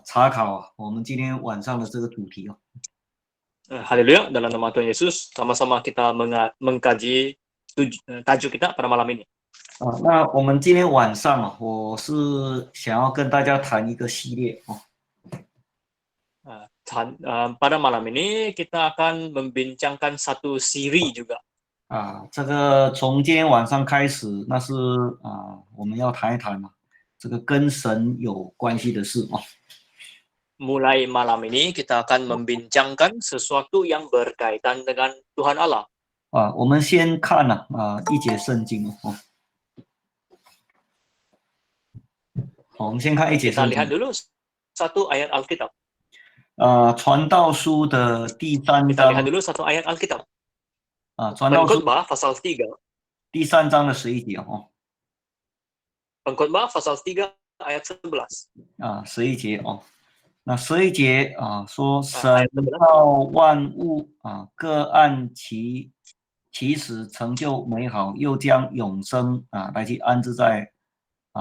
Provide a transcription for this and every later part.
查考我们今天晚上的这个主题哦。Haleluya, dalam nama Tuhan Yesus, sama-sama kita mengkaji tajuk kita pada malam ini. 那我们今天晚上我是想要跟大家谈一个系列哦。Pada malam ini kita akan membincangkan satu siri juga. 这个从今天晚上开始，那是我们要谈一谈这个跟神有关系的事哦。Mulai malam ini kita akan membincangkan sesuatu yang berkaitan dengan Tuhan Allah. 我们先看一节圣经哦。好，我们先看一节 Kita 圣 lihat 经。 dulu satu ayat Alkitab. 传道书的第3 Kita 章 lihat dulu satu ayat Alkitab. 传道书 Pengkhotbah pasal 3. 第3章的11节哦。 Pengkhotbah pasal 3 ayat 11. 11节哦。那11节说神ayat 11. 造万物各按其时成就美好，又将永生来去安置在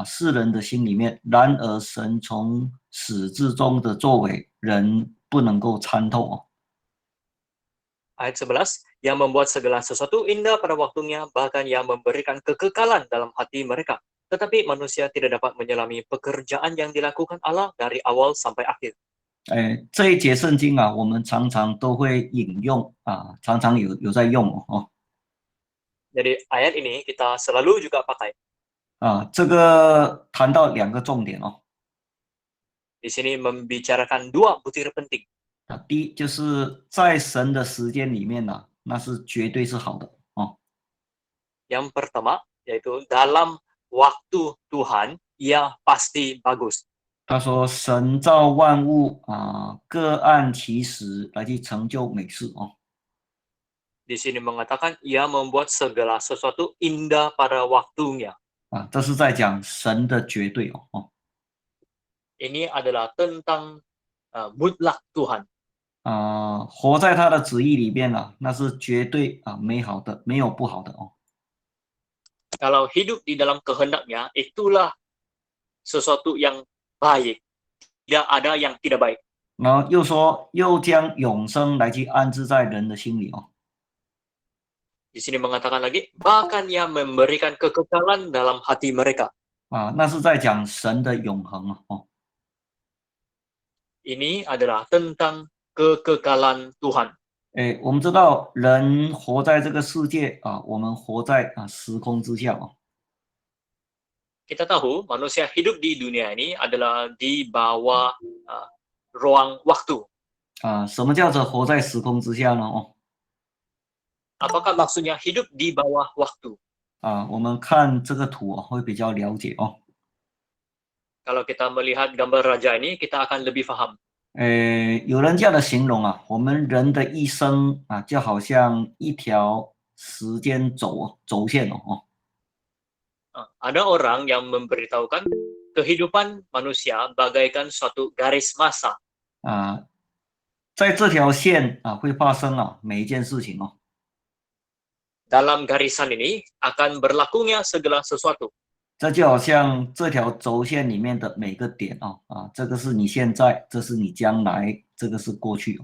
世人的心里面。然而神从始至终的作为，人不能够参透哦。 Ayat 11, yang membuat segala sesuatu indah pada waktunya, bahkan yang memberikan kekekalan dalam hati mereka. Tetapi manusia tidak dapat menyelami pekerjaan yang dilakukan Allah dari awal sampai akhir. 这一节圣经我们常常都会引用常常有在用哦。 Jadi ayat ini kita selalu juga pakai. 这个谈到2个重点哦。 Di sini membicarakan 2 butir penting. 第一就是在神的时间里面那是绝对是好的哦。 Yang pertama yaitu dalam waktu Tuhan ia pasti bagus. 他说神造万物各按其时来去成就美事哦。 Di sini mengatakan ia membuat segala sesuatu indah pada waktunya. 这是在讲神的绝对哦。 Ini adalah tentang mutlak Tuhan. 活在他的旨意里面那是绝对美好的，没有不好的哦。 Kalau hidup di dalam kehendaknya, itulah sesuatu yang baik. Tidak ada yang tidak baik. 然后又说又将永生来去安置在人的心里哦。 Di sini mengatakan lagi, bahkan ia memberikan kekekalan dalam hati mereka. 那是在讲神的永恒哦。 Ini adalah tentang kekekalan Tuhan. 我们知道人活在这个世界我们活在时空之下哦。 Kita tahu manusia hidup di dunia ini adalah di bawah ruang waktu. 什么叫做活在时空之下呢？ Apakah maksudnya hidup di bawah waktu? 我们看这个图会比较了解哦。 Kalau kita melihat gambar raja ini, kita akan lebih paham. 有人这样的形容我们人的一生就好像一条时间轴线哦。 Ada orang yang memberitahukan kehidupan manusia bagaikan suatu garis masa. 在这条线会发生每一件事情哦。 Dalam garisan ini akan berlakunya segala sesuatu. 这就好像这条轴线里面的每个点这个是你现在，这是你将来，这个是过去。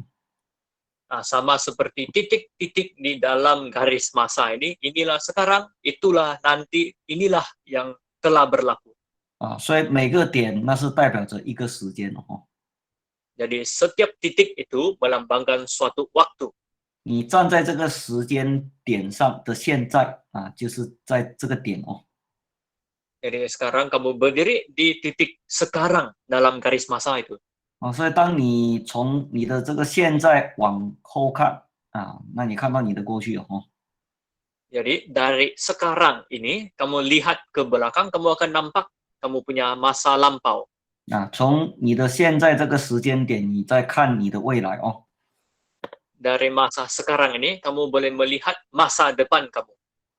Sama seperti titik-titik di dalam garis masa ini, inilah sekarang, itulah nanti, inilah yang telah berlaku. 所以每个点那是代表着一个时间哦。 Jadi setiap titik itu melambangkan suatu waktu. 你站在这个时间点上的现在就是在这个点哦。 Jadi sekarang kamu berdiri di titik sekarang dalam garis masa itu. 所以当你从你的这个现在往后看那你看到你的过去哦。 Jadi dari sekarang ini kamu lihat ke belakang, kamu akan nampak kamu punya masa lampau. 从你的现在这个时间点，你再看你的未来哦。 Dari masa sekarang ini kamu boleh melihat masa depan kamu.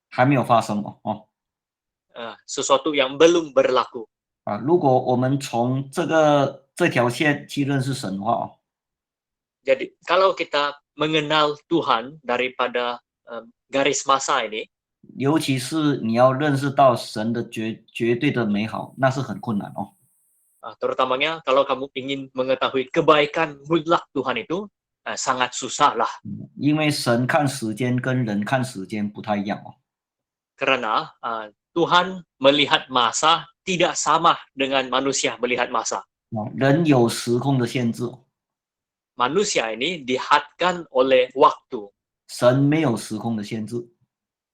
还没有发生哦。 Sesuatu yang belum berlaku. 如果我们从这条线去认识神的话 Jadi kalau kita mengenal Tuhan daripada garis masa ini, 尤其是你要认识到神的绝对的美好，那是很困难哦。Terutamanya kalau kamu ingin mengetahui kebaikan mutlak Tuhan itu, sangat susah lah. 因为神看时间跟人看时间不太一样哦。 Karena Tuhan melihat masa tidak sama dengan manusia melihat masa. 人有时空的限制， Manusia ini dihadkan oleh waktu. 神没有时空的限制，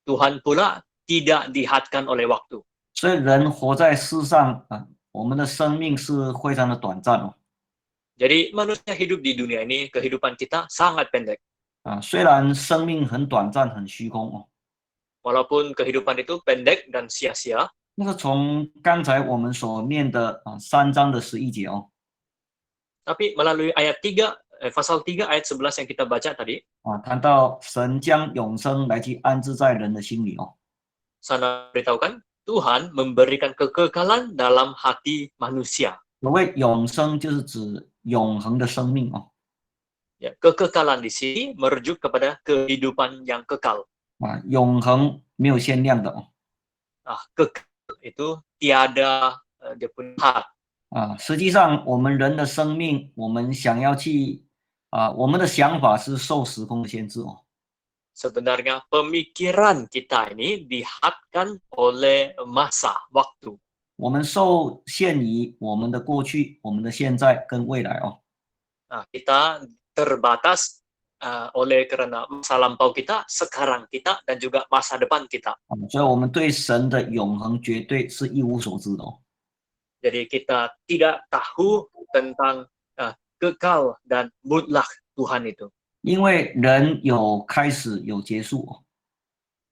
Tuhan pula tidak dihadkan oleh waktu. 所以人活在世上我们的生命是非常的短暂哦。 Jadi manusia hidup di dunia ini, kehidupan kita sangat pendek. 虽然生命很短暂、很虚空哦， Walaupun kehidupan itu pendek dan sia-sia, 那个从刚才我们所念的3章的11节哦， tapi melalui ayat 3, pasal 3 ayat 11 yang kita baca tadi, 谈到神将永生来去安置在人的心里哦。 sana beritahukan Tuhan memberikan kekekalan dalam hati manusia. 所谓永生就是指永恒的生命哦。 Ya, kekekalan di sini merujuk kepada kehidupan yang kekal. 永恒没有限量的哦。 Kekal itu tiada dia punya had. 实际上我们人的生命，我们想要去我们的想法是受时空的限制哦。 Sebenarnya pemikiran kita ini dihadkan oleh masa, waktu. 我们受限于我们的过去、我们的现在跟未来哦。 Kita terbatas oleh karena masa lampau kita, sekarang kita, dan juga masa depan kita. 所以我们对神的永恒绝对是一无所知的哦。 Jadi kita tidak tahu tentang kekal dan mutlak Tuhan itu. 因为人有开始有结束哦。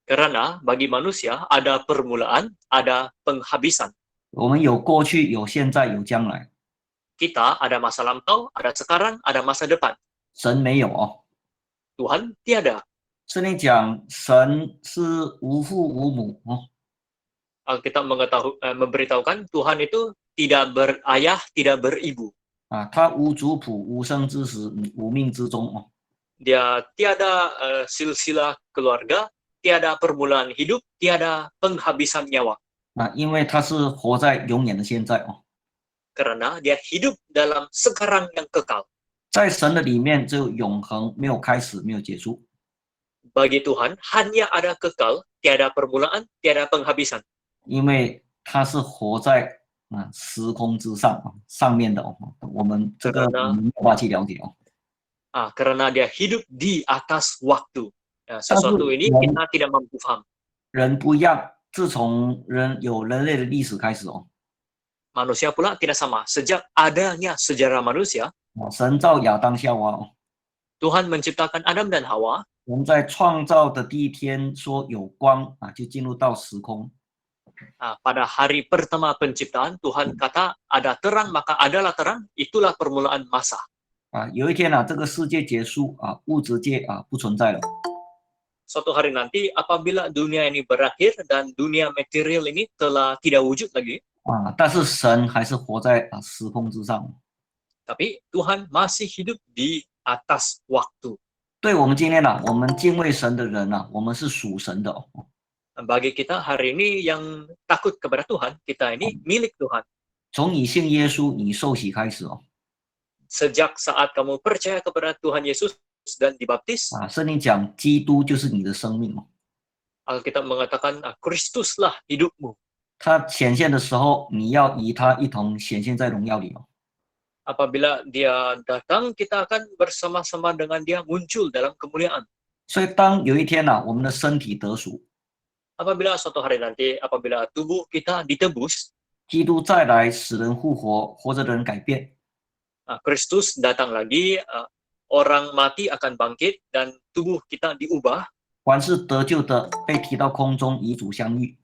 Karena bagi manusia ada permulaan, ada penghabisan. 我们有过去、有现在、有将来， Kita ada masa lampau, ada sekarang, ada masa depan. 神没有哦。 Tuhan tiada. 圣经讲神是无父无母哦。 Alkitab memberitahukan Tuhan itu tidak berayah, tidak beribu. 他无族谱、无生之时、无命之中哦。 Dia tiada silsilah keluarga, tiada permulaan hidup, tiada penghabisan nyawa. 因为他是活在永远的现在哦。 Karena dia hidup dalam sekarang yang kekal. 在神的里面只有永恒，没有开始，没有结束。 Bagi Tuhan hanya ada kekal, tiada permulaan, tiada penghabisan. 因为他是活在时空之上上面的哦。我们这个我们没有办法去了解哦。 Karena dia hidup di atas waktu. Sesuatu ini kita tidak mampu paham. 人不一样，自从有人类的历史开始哦。 Manusia pula tidak sama. Sejak adanya sejarah manusia, 神造亚当夏娃哦。 Tuhan menciptakan Adam dan Hawa. 我们在创造的第一天说有光就进入到时空。 Pada hari pertama penciptaan, Tuhan kata ada terang, maka adalah terang. Itulah permulaan masa. 有一天这个世界结束物质界不存在了。 Suatu hari nanti, apabila dunia ini berakhir dan dunia material ini telah tidak wujud lagi, 但是神还是活在时空之上。 tapi Tuhan masih hidup di atas waktu. 对我们今天我们敬畏神的人我们是属神的哦。 Bagi kita hari ini yang takut kepada Tuhan, kita ini milik Tuhan. 从你信耶稣，你受洗开始哦。 Sejak saat kamu percaya kepada Tuhan Yesus dan dibaptis, 圣经讲基督就是你的生命哦。 Alkitab mengatakan Kristuslah hidupmu. 他显现的时候，你要与他一同显现在荣耀里哦。 Apabila dia datang, kita akan bersama-sama dengan dia muncul dalam kemuliaan. 所以当有一天我们的身体得赎， Apabila suatu hari nanti, apabila tubuh kita ditebus, 基督再来使人复活，活着的人改变。 Kristus datang lagi, orang mati akan bangkit dan tubuh kita diubah. 凡是得救的，被提到空中与主相遇。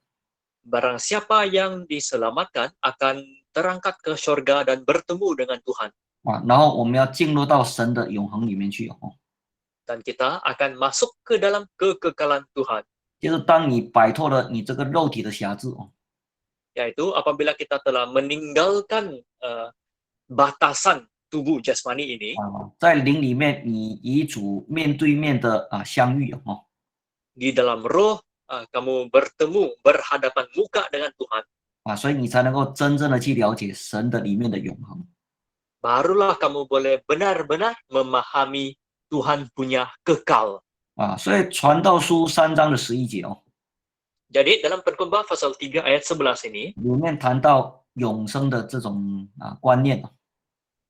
Barang siapa yang diselamatkan akan terangkat ke surga dan bertemu dengan Tuhan. 然后我们要进入到神的永恒里面去哦。 Dan kita akan masuk ke dalam kekekalan Tuhan. 就是当你摆脱了你这个肉体的辖制哦， Yaitu apabila kita telah meninggalkan batasan tubuh jasmani ini, 在灵里面你与主面对面的相遇哦。 di dalam roh kamu bertemu, berhadapan muka dengan Tuhan. 所以你才能够真正的去了解神的里面的永恒。 barulah kamu boleh benar-benar memahami Tuhan punya kekal. 所以传道书3章的11节Jadi dalam Pengkhotbah pasal 3 ayat 11 ini, 里面谈到永生的这种观念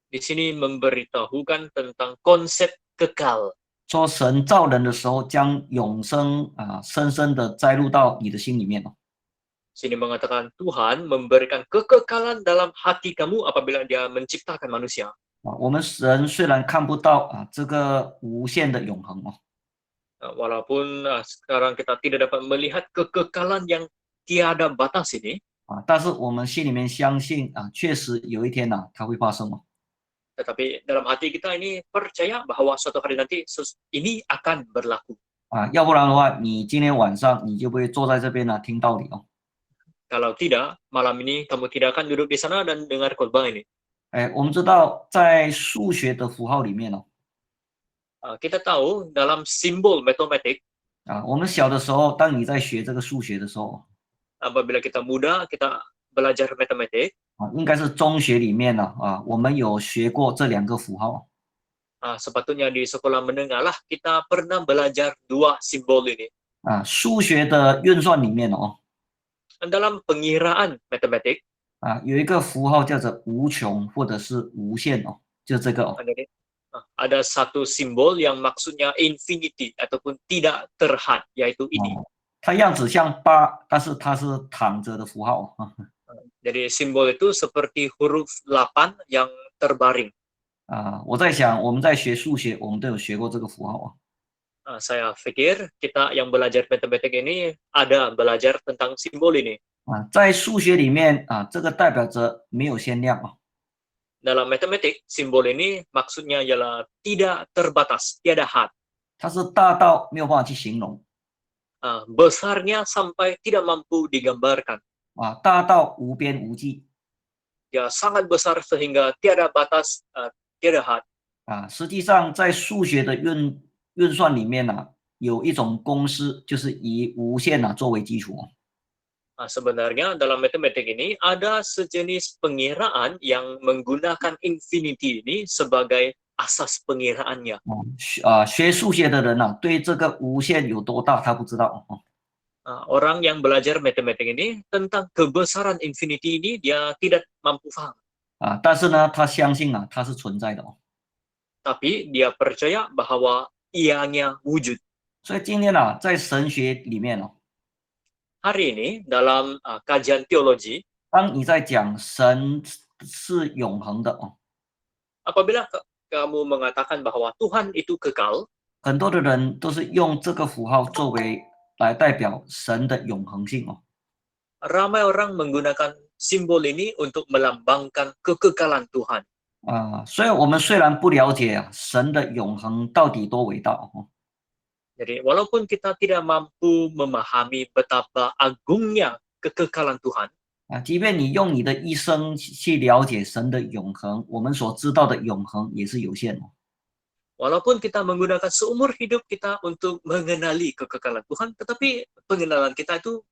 di sini memberitahukan tentang konsep kekal. 说神造人的时候将永生深深的摘入到你的心里面 Sini mengatakan Tuhan memberikan kekekalan dalam hati kamu apabila Dia menciptakan manusia. 我们人虽然看不到这个无限的永恒 Walaupun sekarang kita tidak dapat melihat kekekalan yang tiada batas ini, 但是我们心里面相信确实有一天它会发生 tetapi dalam hati kita ini percaya bahwa suatu hari nanti ini akan berlaku. 要不然的话，你今天晚上你就不会坐在这边听道理 Kalau tidak, malam ini kamu tidak akan duduk di sana dan dengar khotbah ini. 我们知道在数学的符号里面Kita tahu dalam simbol matematik, 我们小的时候，当你在学这个数学的时候 apabila kita muda, kita belajar matematik, 应该是中学里面我们有学过这2个符号 sepatutnya di sekolah menengah lah kita pernah belajar dua simbol ini. 数学的运算里面Dalam pengiraan matematik, 有一个符号叫做无穷或者是无限就这个ada satu simbol yang maksudnya infinity ataupun tidak terhad, yaitu ini. 它样子像8，但是它是躺着的符号Jadi simbol itu seperti huruf 8 yang terbaring. 我在想我们在学数学，我们都有学过这个符号Saya pikir kita yang belajar matematik ini ada belajar tentang simbol ini. 在数学里面这个代表着没有限量Dalam matematik, simbol ini maksudnya ialah tidak terbatas, tiada had. 它是大到没有办法去形容 Besarnya sampai tidak mampu digambarkan. 大到无边无际 Dia sangat besar sehingga tiada batas, tiada had. 实际上在数学的运算里面有一种公式，就是以无限作为基础Sebenarnya dalam matematik ini ada sejenis pengiraan yang menggunakan infinity ini sebagai asas pengiraannya. 学数学的人对这个无限有多大他不知道Orang yang belajar matematik ini tentang kebesaran infinity ini dia tidak mampu paham. 但是呢他相信它是存在的Tapi dia percaya bahwa ianya wujud. 所以今天在神学里面Hari ini dalam kajian teologi, 当你在讲神是永恒的apabila kamu mengatakan bahwa Tuhan itu kekal, 很多的人都是用这个符号作为来代表神的永恒性ramai orang menggunakan simbol ini untuk melambangkan kekekalan Tuhan. 所以我们虽然不了解神的永恒到底多伟大Jadi walaupun kita tidak mampu memahami betapa agungnya kekekalan Tuhan, 即便你用你的一生去了解神的永恒，我们所知道的永恒也是有限walaupun kita menggunakan seumur hidup kita untuk mengenali kekekalan Tuhan, tetapi pengenalan kita itu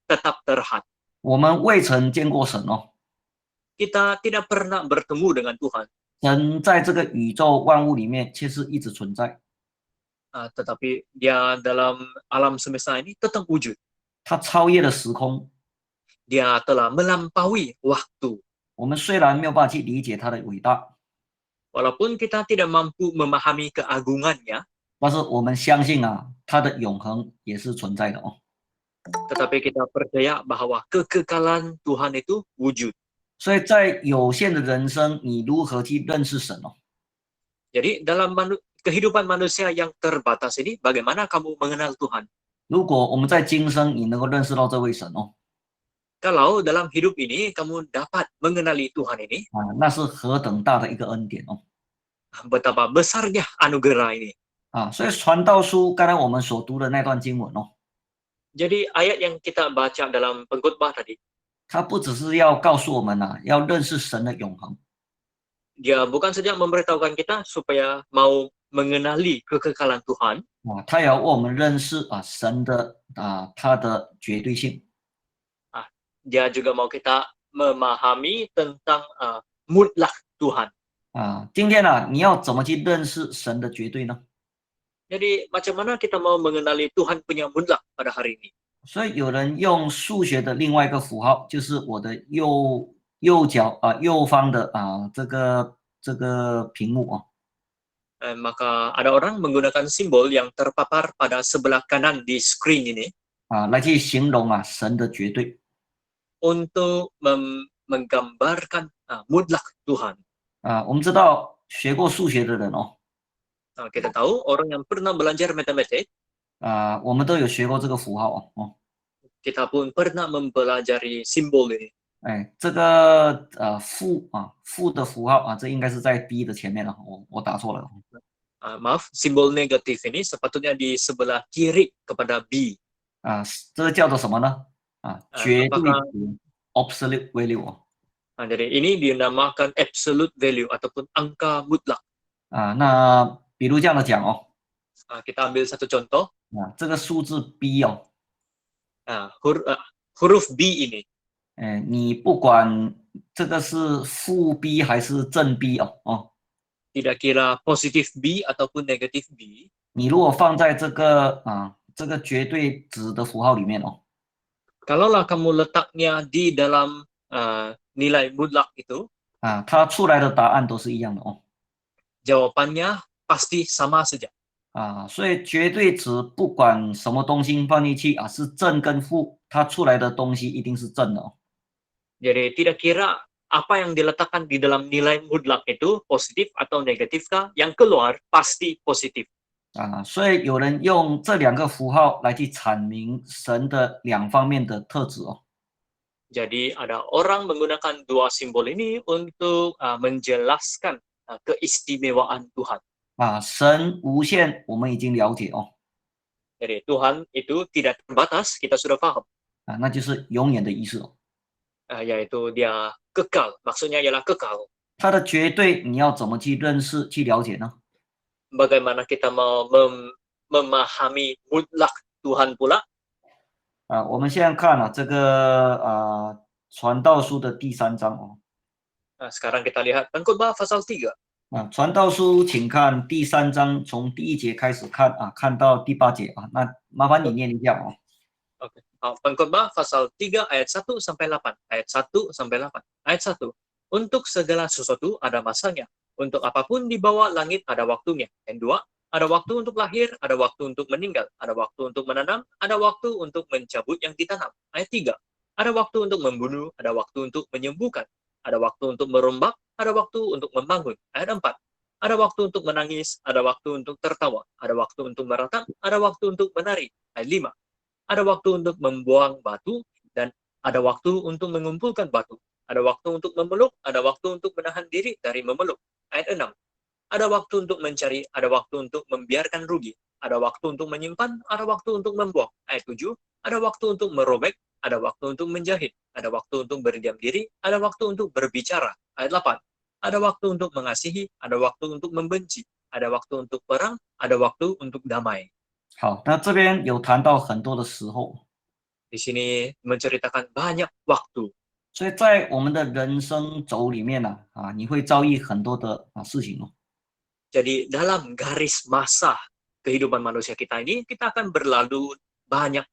tetap terhad. 我们未曾见过神Kita tidak pernah bertemu dengan Tuhan. 神在这个宇宙万物里面却是一直存在 tetapi dia dalam alam semesta ini tetap wujud. 它超越了时空 Dia telah melampaui waktu. 我们虽然没有办法去理解它的伟大 Walaupun kita tidak mampu memahami keagungannya, 但是我们相信它的永恒也是存在的tetapi kita percaya bahwa kekekalan Tuhan itu wujud. 所以在有限的人生，你如何去认识神Jadi dalam kehidupan manusia yang terbatas ini, bagaimana kamu mengenal Tuhan? 如果我们在今生你能够认识到这位神Kalau dalam hidup ini kamu dapat mengenali Tuhan ini, 那是何等大的一个恩典betapa besarnya anugerah ini. 所以传道书刚才我们所读的那段经文Jadi ayat yang kita baca dalam pengkhotbah tadi, 它不只是要告诉我们要认识神的永恒 dia bukan saja memberitahukan kita supaya mau mengenali kekekalan Tuhan, 它也要为我们认识神的他的绝对性 dia juga mau kita memahami tentang mutlak Tuhan. 今天呢，你要怎么去认识神的绝对呢？ Jadi macam mana kita mau mengenali Tuhan punya mutlak pada hari ini? 所以有人用数学的另外一个符号，就是我的右脚右方的这个屏幕哦。 Maka ada orang menggunakan simbol yang terpapar pada sebelah kanan di screen ini 来去形容神的绝对。 untuk menggambarkan mutlak Tuhan. 我们知道学过数学的人哦， Kita tahu orang yang pernah belajar matematik, 我们都有学过这个符号哦。 kita pun pernah mempelajari simbol ini. 这个负的符号这应该是在 B 的前面了，我打错了。 Maaf, simbol negatif ini sepatutnya di sebelah kiri kepada B. 这个叫做什么呢？绝对 apakah 值 absolute value 哦。 jadi ini dinamakan absolute value ataupun angka mutlak. 那比如这样的讲哦， Kita ambil satu contoh. 这个数字 B 哦， huruf B ini, 你不管这个是负 B 还是正 B 哦， tidak kira positif B ataupun negatif B, 你如果放在这个绝对值的符号里面哦， kalaulah kamu letaknya di dalam nilai mutlak itu, 它出来的答案都是一样的哦。 jawabannya pasti sama saja. 所以绝对值不管什么东西放进去是正跟负，它出来的东西一定是正的哦。 Jadi tidak kira apa yang diletakkan di dalam nilai mutlak itu positif atau negatif kah, yang keluar pasti positif. 所以有人用这两个符号来去阐明神的两方面的特质哦。 Jadi ada orang menggunakan dua simbol ini untuk menjelaskan keistimewaan Tuhan. 神无限，我们已经了解哦。 Jadi Tuhan itu tidak terbatas, kita sudah paham. 那就是永远的意思哦。 Yaitu dia kekal, maksudnya ialah kekal. 它的绝对你要怎么去认识、去了解呢？ Bagaimana kita mau memahami mutlak Tuhan pula? 我们现在看这个传道书的第3章哦。 Sekarang kita lihat Pengkhotbah pasal 3. 传道书，请看第3章，从第1节开始看看到第8节那麻烦你念一下哦。 Oke. Pengkhotbah pasal 3 ayat 1 sampai 8. Ayat 1 sampai 8. Ayat 1. Untuk segala sesuatu ada masanya. Untuk apapun di bawah langit ada waktunya. Yang 2. Ada waktu untuk lahir, ada waktu untuk meninggal, ada waktu untuk menanam, ada waktu untuk mencabut yang ditanam. Ayat 3. Ada waktu untuk membunuh, ada waktu untuk menyembuhkan, ada waktu untuk merombak, ada waktu untuk membangun. Ayat 4. Ada waktu untuk menangis, ada waktu untuk tertawa, ada waktu untuk meratap, ada waktu untuk menari. Ayat 5. Ada waktu untuk membuang batu, dan ada waktu untuk mengumpulkan batu. Ada waktu untuk memeluk, ada waktu untuk menahan diri dari memeluk. Ayat 6. Ada waktu untuk mencari, ada waktu untuk membiarkan rugi. Ada waktu untuk menyimpan, ada waktu untuk membuang. Ayat 7. Ada waktu untuk merobek, ada waktu untuk menjahit. Ada waktu untuk berdiam diri, ada waktu untuk berbicara. Ayat 8. Ada waktu untuk mengasihi, ada waktu untuk membenci. Ada waktu untuk perang, ada waktu untuk damai. 好，那这边有谈到很多的时候， Di sini menceritakan banyak waktu. 所以在我们的人生轴里面你会遭遇很多的事情哦。 Jadi dalam garis masa kehidupan manusia kita ini, kita akan berlalu banyak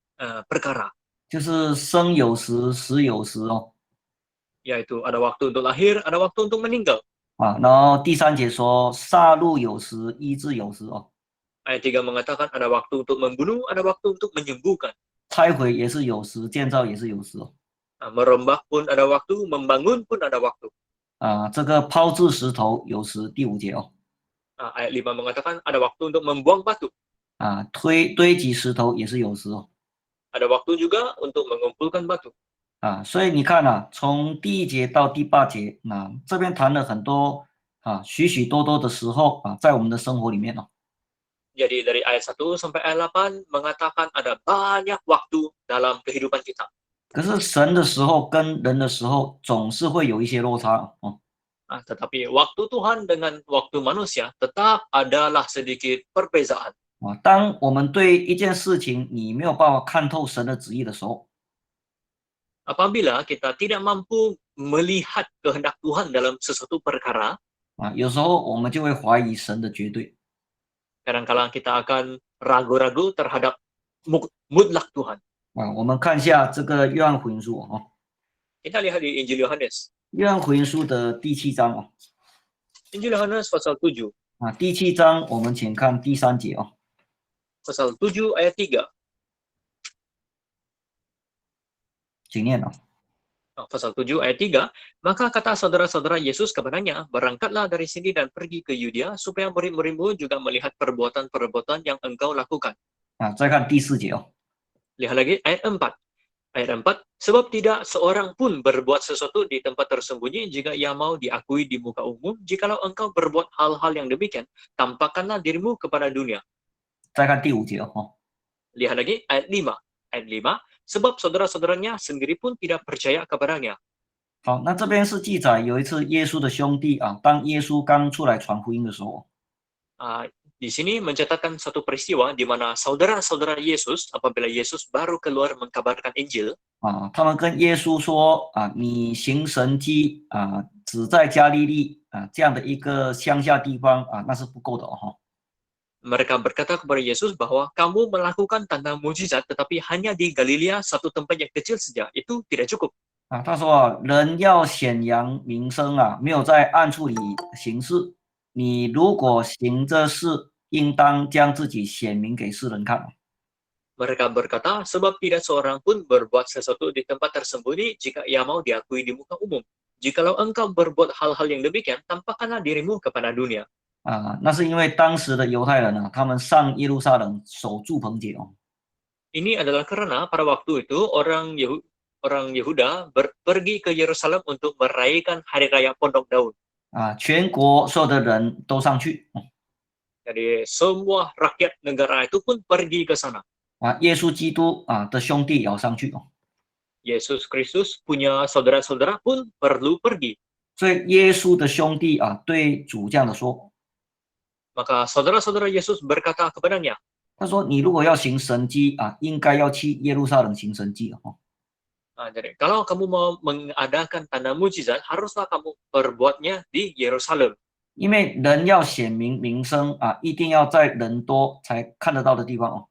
perkara. 就是生有时，死有时哦。 Yaitu ada waktu untuk lahir, ada waktu untuk meninggal. 然后第3节说杀戮有时，医治有时哦。 Ayat 3 mengatakan ada waktu untuk membunuh, ada waktu untuk menyembuhkan. 拆毁也是有时，建造也是有时哦。 Merombak pun ada waktu, membangun pun ada waktu. 这个抛掷石头有时，第5节哦。 Ayat 5 mengatakan ada waktu untuk membuang batu. 堆积石头也是有时哦。 Ada waktu juga untuk mengumpulkan batu. 所以你看从第1节到第8节，这边谈了很多许许多多的时候在我们的生活里面哦。 Jadi dari ayat 1 sampai ayat 8 mengatakan ada banyak waktu dalam kehidupan kita. 可是神的时候跟人的时候总是会有一些落差哦。 Tetapi waktu Tuhan dengan waktu manusia tetap adalah sedikit perbezaan. 当我们对一件事情你没有办法看透神的旨意的时候， Apabila kita tidak mampu melihat kehendak Tuhan dalam sesuatu perkara, 有时候我们就会怀疑神的绝对。 kadang-kala kita akan ragu-ragu terhadap mutlak Tuhan. 我们看一下这个约翰福音书哦， Kita lihat di Injil Yohanes. 约翰福音书的第7章哦， Injil Yohanes pasal 7. 第7章我们请看第3节哦， Pasal 7 ayat 3. 请念哦。 Pasal 7 ayat 3, maka kata saudara-saudara Yesus kepadanya, berangkatlah dari sini dan pergi ke Yudea, supaya murid-muridmu juga melihat perbuatan-perbuatan yang engkau lakukan. 再看第4节哦， Lihat lagi ayat 4. Ayat 4, sebab tidak seorang pun berbuat sesuatu di tempat tersembunyi jika ia mau diakui di muka umum. Jikalau engkau berbuat hal-hal yang demikian, tampakkanlah dirimu kepada dunia. 再看第5节哦， Lihat lagi ayat 5. Ayat 5, sebab saudara-saudaranya sendiri pun tidak percaya kepadanya. 好，那这边是记载有一次耶稣的兄弟当耶稣刚出来传福音的时候， Di sini mencatatkan satu peristiwa di mana saudara-saudara Yesus, apabila Yesus baru keluar mengkabarkan Injil, 他们跟耶稣说你行神迹只在加利利这样的一个乡下地方那是不够的哦。 mereka berkata kepada Yesus bahwa kamu melakukan tanda mujizat tetapi hanya di Galilea, satu tempat yang kecil saja, itu tidak cukup. 他说人要显扬名声没有在暗处里行事，你如果行这事，应当将自己显明给世人看。 Mereka berkata, sebab tidak seorang pun berbuat sesuatu di tempat tersembunyi jika ia mau diakui di muka umum. Jikalau engkau berbuat hal-hal yang demikian, tampakkanlah dirimu kepada dunia. 那是因为当时的犹太人他们上耶路撒冷守住棚节哦。 Ini adalah karena pada waktu itu orang Yehuda pergi ke Yerusalem untuk merayakan hari raya Pondok Daun. 全国所有的人都上去。 Jadi semua rakyat negara itu pun pergi ke sana. 耶稣基督的兄弟也要上去哦。 Yesus Kristus punya saudara-saudara pun perlu pergi. 所以耶稣的兄弟对主这样的说。 Maka saudara-saudara Yesus berkata kepadanya, 他说你如果要行神迹应该要去耶路撒冷行神迹哦。 jadi kalau kamu mau mengadakan tanda mujizat, haruslah kamu perbuatnya di Yerusalem. 因为人要显明名声一定要在人多才看得到的地方哦。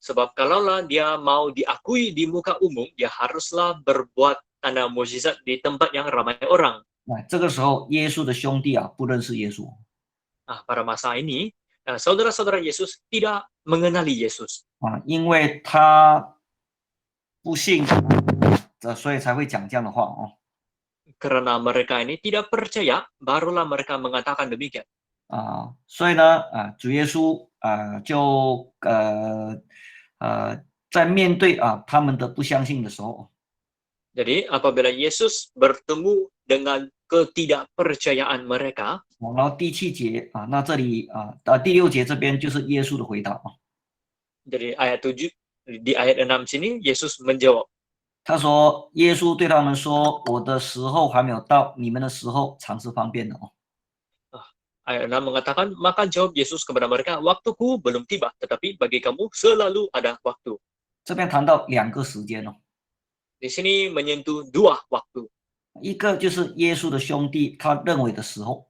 Sebab kalaulah dia mau diakui di muka umum, dia haruslah berbuat tanda mujizat di tempat yang ramai orang. 这个时候耶稣的兄弟不认识耶稣。 pada masa ini, saudara-saudara Yesus tidak mengenali Yesus. 因为他不信，所以才会讲这样的话哦。 Karena mereka ini tidak percaya, barulah mereka mengatakan demikian. 所以呢主耶稣就在面对他们的不相信的时候， Jadi apabila Yesus bertemu dengan ketidakpercayaan mereka, 然后第7节那这里第6节这边就是耶稣的回答。 Jadi ayat 7 di ayat 6 sini Yesus menjawab. 他说耶稣对他们说我的时候还没有到，你们的时候常是方便的哦。 Ayat 6 mengatakan, maka jawab Yesus kepada mereka, waktuku belum tiba, tetapi bagi kamu selalu ada waktu. 这边谈到2个时间哦。 Di sini menyentuh 2 waktu. 一个就是耶稣的兄弟他认为的时候，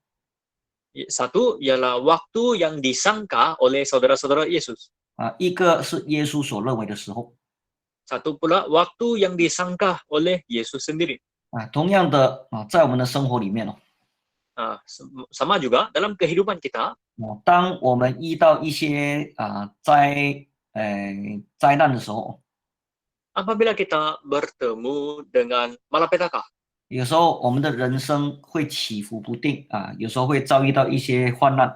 Satu ialah waktu yang disangka oleh saudara-saudara Yesus. 一个是耶稣所认为的时候。 Satu pula waktu yang disangka oleh Yesus sendiri. 同样的在我们的生活里面sama juga dalam kehidupan kita. 当我们遇到一些灾难的时候， apabila kita bertemu dengan malapetaka, 有时候我们的人生会起伏不定有时候会遭遇到一些患难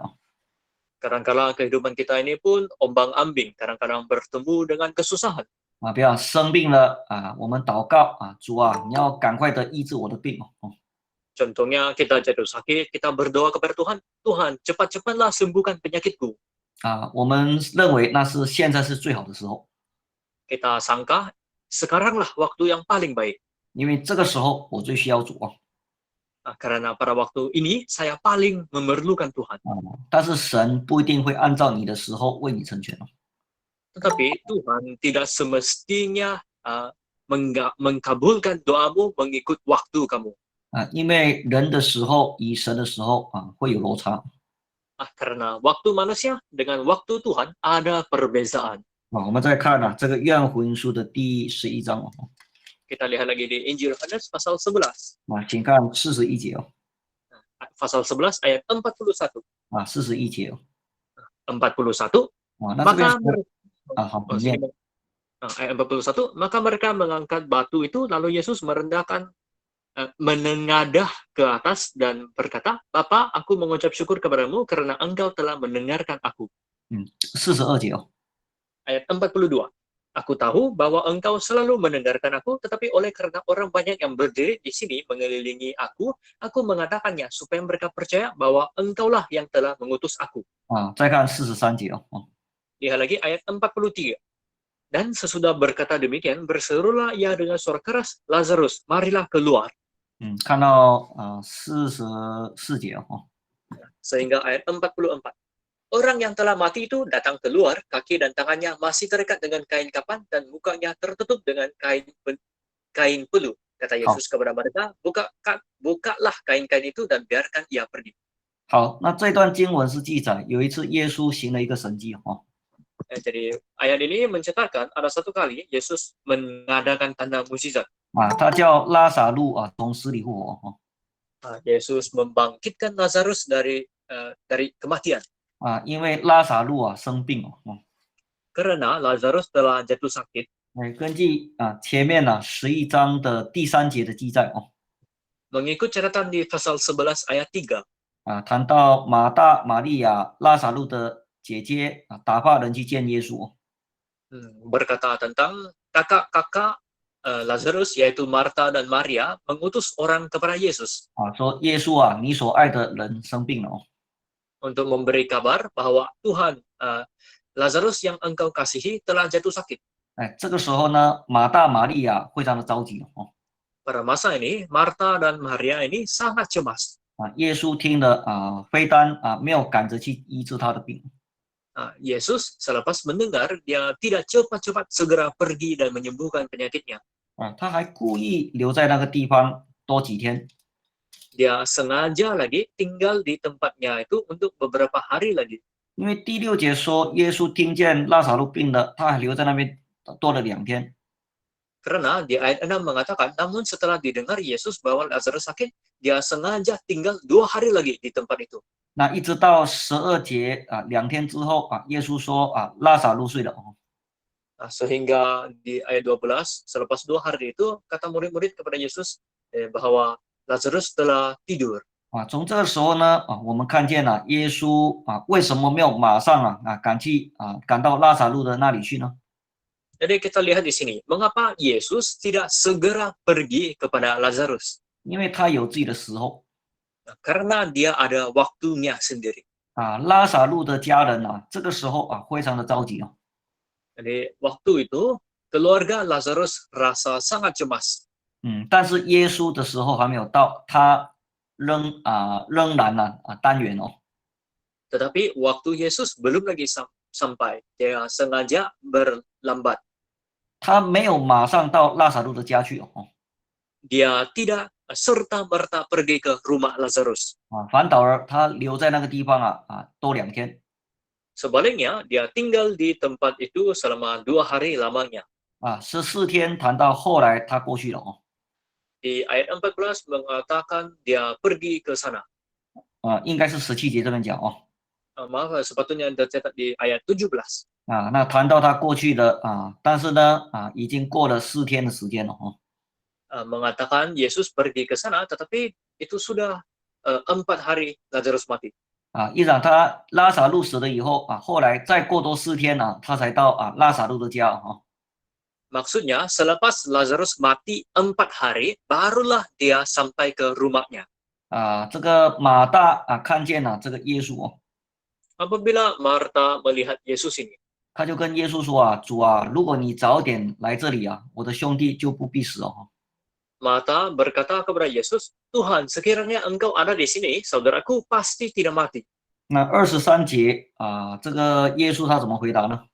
kadang-kala kehidupan kita ini pun ombang-ambing, kadang-kadang bertemu dengan kesusahan. 比如生病了我们祷告主你要赶快的医治我的病Contohnya kita jatuh sakit, kita berdoa kepada Tuhan, Tuhan cepat-cepatlah sembuhkan penyakitku. 我们认为那是现在是最好的时候， Kita sangka sekaranglah waktu yang paling baik. 因为这个时候我最需要主karena pada waktu ini saya paling memerlukan Tuhan. 但是神不一定会按照你的时候为你成全 Tetapi Tuhan tidak semestinya mengkabulkan doamu mengikut waktu kamu. 因为人的时候与神的时候会有落差。 Karena waktu manusia dengan waktu Tuhan ada perbezaan. 我们再看这个约翰福音书的第11章 Kita lihat lagi di Injil Yohanes pasal 11. 请看41节 Pasal 11 ayat 41. 41节 41. 那这边 Maka 好，你念。 ayat 41, maka mereka mengangkat batu itu, lalu Yesus merendahkan, menengadah ke atas dan berkata, Bapa, aku mengucap syukur kepadamu karena engkau telah mendengarkan aku. 42节 Ayat 42. Aku tahu bahwa engkau selalu mendengarkan aku, tetapi oleh karena orang banyak yang berdiri di sini mengelilingi aku mengatakannya supaya mereka percaya bahwa engkaulah yang telah mengutus aku. 再看43节 Lihat lagi ayat 43. Dan sesudah berkata demikian, berserulah ia dengan suara keras, Lazarus, marilah keluar. 看到44节 Sehingga ayat 44. Orang yang telah mati itu datang keluar, kaki dan tangannya masih terikat dengan kain kapan dan mukanya tertutup dengan kain pelu. Kata Yesus kepada mereka, bukalah kain-kain itu dan biarkan ia pergi. 好，那这段经文是记载有一次耶稣行了一个神迹 Jadi ayat ini menceritakan ada satu kali Yesus mengadakan tanda mukjizat. 他叫拉撒路从死里复活 Yesus membangkitkan Lazarus dari kematian. 因为拉撒路生病 Karena Lazarus telah jatuh sakit. 根据前面11章的第3节的记载 Mengikut catatan di pasal 11 ayat 3. 谈到马大、玛利亚、拉撒路的姐姐打发人去见耶稣 berkata tentang kakak-kakak Lazarus yaitu Marta dan Maria mengutus orang kepada Yesus 说耶稣你所爱的人生病了 untuk memberi kabar bahwa Tuhan Lazarus yang engkau kasihi telah jatuh sakit. 这个时候呢，马大、玛利亚非常的着急 Pada masa ini Marta dan Maria ini sangat cemas. 耶稣听了非但没有赶着去医治他的病 Yesus selepas mendengar dia tidak cepat-cepat segera pergi dan menyembuhkan penyakitnya. 他还故意留在那个地方多几天 Dia sengaja lagi tinggal di tempatnya itu untuk beberapa hari lagi. 因为第6节说耶稣听见拉撒路病了，他还留在那边多了2天 Karena di ayat 6 mengatakan, namun setelah didengar Yesus bahwa Lazarus sakit, dia sengaja tinggal 2 hari lagi di tempat itu. 那一直到12节2天之后耶稣说拉撒路睡了 Sehingga di ayat 12, selepas 2 hari itu, kata murid-murid kepada Yesus bahwa Lazarus telah tidur. 从这个时候呢我们看见耶稣为什么没有马上赶到拉撒路的那里去呢？ Jadi kita lihat di sini, mengapa Yesus tidak segera pergi kepada Lazarus? 因为他有自己的时候 Karena dia ada waktunya sendiri. 拉撒路的家人这个时候非常的着急 Jadi waktu itu keluarga Lazarus rasa sangat cemas. 但是耶稣的时候还没有到，他仍然单元 Tetapi waktu Yesus belum lagi sampai, dia sengaja berlambat. 他没有马上到拉撒路的家去 Dia tidak serta-merta pergi ke rumah Lazarus. 反倒他留在那个地方多2天。 Sebaliknya, dia tinggal di tempat itu selama 2 hari lamanya. 14天谈到后来他过去了 Di ayat 14 mengatakan dia pergi ke sana. 应该是17节这边讲Maaf, sepatutnya tercatat di ayat 17. 那谈到他过去了但是呢已经过了4天的时间了 Mengatakan Yesus pergi ke sana, tetapi itu sudah 4 hari Lazarus mati. 一场他拉撒路死了以后后来再过多4天他才到拉撒路的家 Maksudnya, selepas Lazarus mati 4 hari, barulah dia sampai ke rumahnya. 这个马大看见了这个耶稣 Apabila Marta melihat Yesus ini, 他就跟耶稣说主如果你早点来这里我的兄弟就不必死 Marta berkata kepada Yesus, Tuhan, sekiranya engkau ada di sini, saudaraku pasti tidak mati. 那23节这个耶稣他怎么回答呢？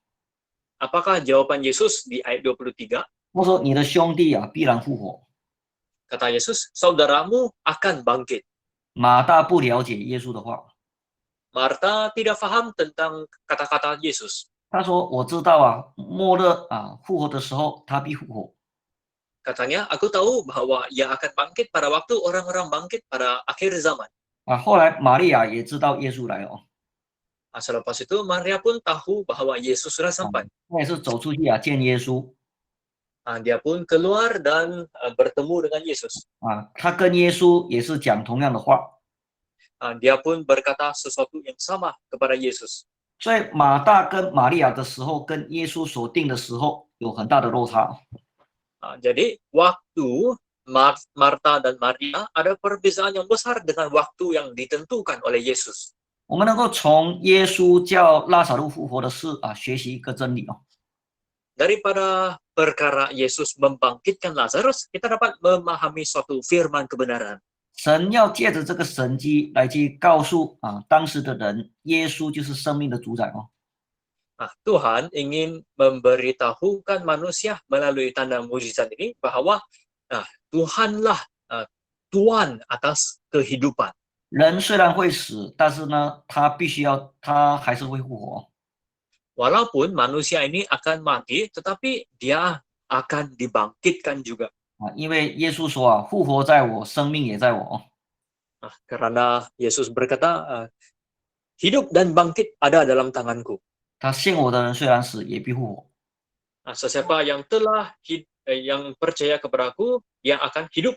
Apakah jawaban Yesus di ayat 23? 他说你的兄弟啊必然复活。 Kata Yesus, saudaramu akan bangkit. 马大不了解耶稣的话， Marta tidak paham tentang kata-kata Yesus. 他说我知道啊，末日啊复活的时候他必复活。 Katanya, aku tahu bahwa ia akan bangkit pada waktu orang-orang bangkit pada akhir zaman. 后来玛利亚也知道耶稣来了， Selepas itu Maria pun tahu bahwa Yesus sudah sampai. 他也是走出去啊见耶稣 Dia pun keluar dan bertemu dengan Yesus. 他跟耶稣也是讲同样的话， Dia pun berkata sesuatu yang sama kepada Yesus. 所以马大跟玛利亚的时候跟耶稣所定的时候有很大的落差。 Jadi waktu Marta dan Maria ada perbedaan yang besar dengan waktu yang ditentukan oleh Yesus. 我们能够从耶稣叫拉撒路复活的事学习一个真理哦。 Daripada perkara Yesus membangkitkan Lazarus, kita dapat memahami suatu firman kebenaran. 神要借着这个神迹来去告诉当时的人，耶稣就是生命的主宰哦。 Tuhan ingin memberitahukan manusia melalui tanda mujizat ini bahwa Tuhanlah Tuhan atas kehidupan. 人虽然会死，但是呢，他还是会复活。 Walaupun manusia ini akan mati, tetapi dia akan dibangkitkan juga. 因为耶稣说复活在我，生命也在我。 Karena Yesus berkata, hidup dan bangkit ada dalam tanganku. 他信我的人虽然死，也必复活。 Sesiapa yang yang percaya kepadaku, yang akan hidup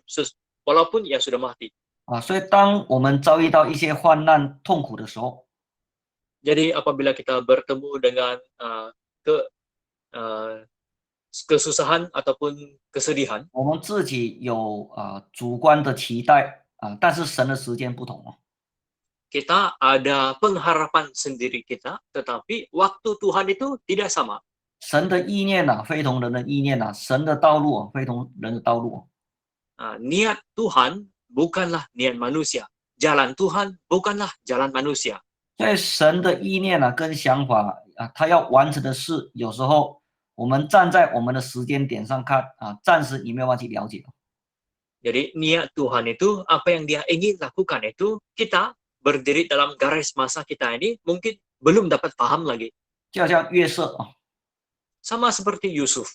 walaupun ia sudah mati. 所以当我们遭遇到一些患难、痛苦的时候， Jadi apabila kita bertemu dengan kesusahan ataupun kesedihan, 我们自己有主观的期待但是神的时间不同哦。 kita ada pengharapan sendiri kita, tetapi waktu Tuhan itu tidak sama. 神的意念非同人的意念神的道路非同人的道路。 Niat Tuhan bukanlah niat manusia. Jalan Tuhan bukanlah jalan manusia. 所以神的意念跟想法他要完成的事，有时候我们站在我们的时间点上看暂时你没有办法去了解。 Jadi niat Tuhan itu, apa yang dia ingin lakukan itu, kita berdiri dalam garis masa kita ini mungkin belum dapat paham lagi. 就好像约瑟 Sama seperti Yusuf.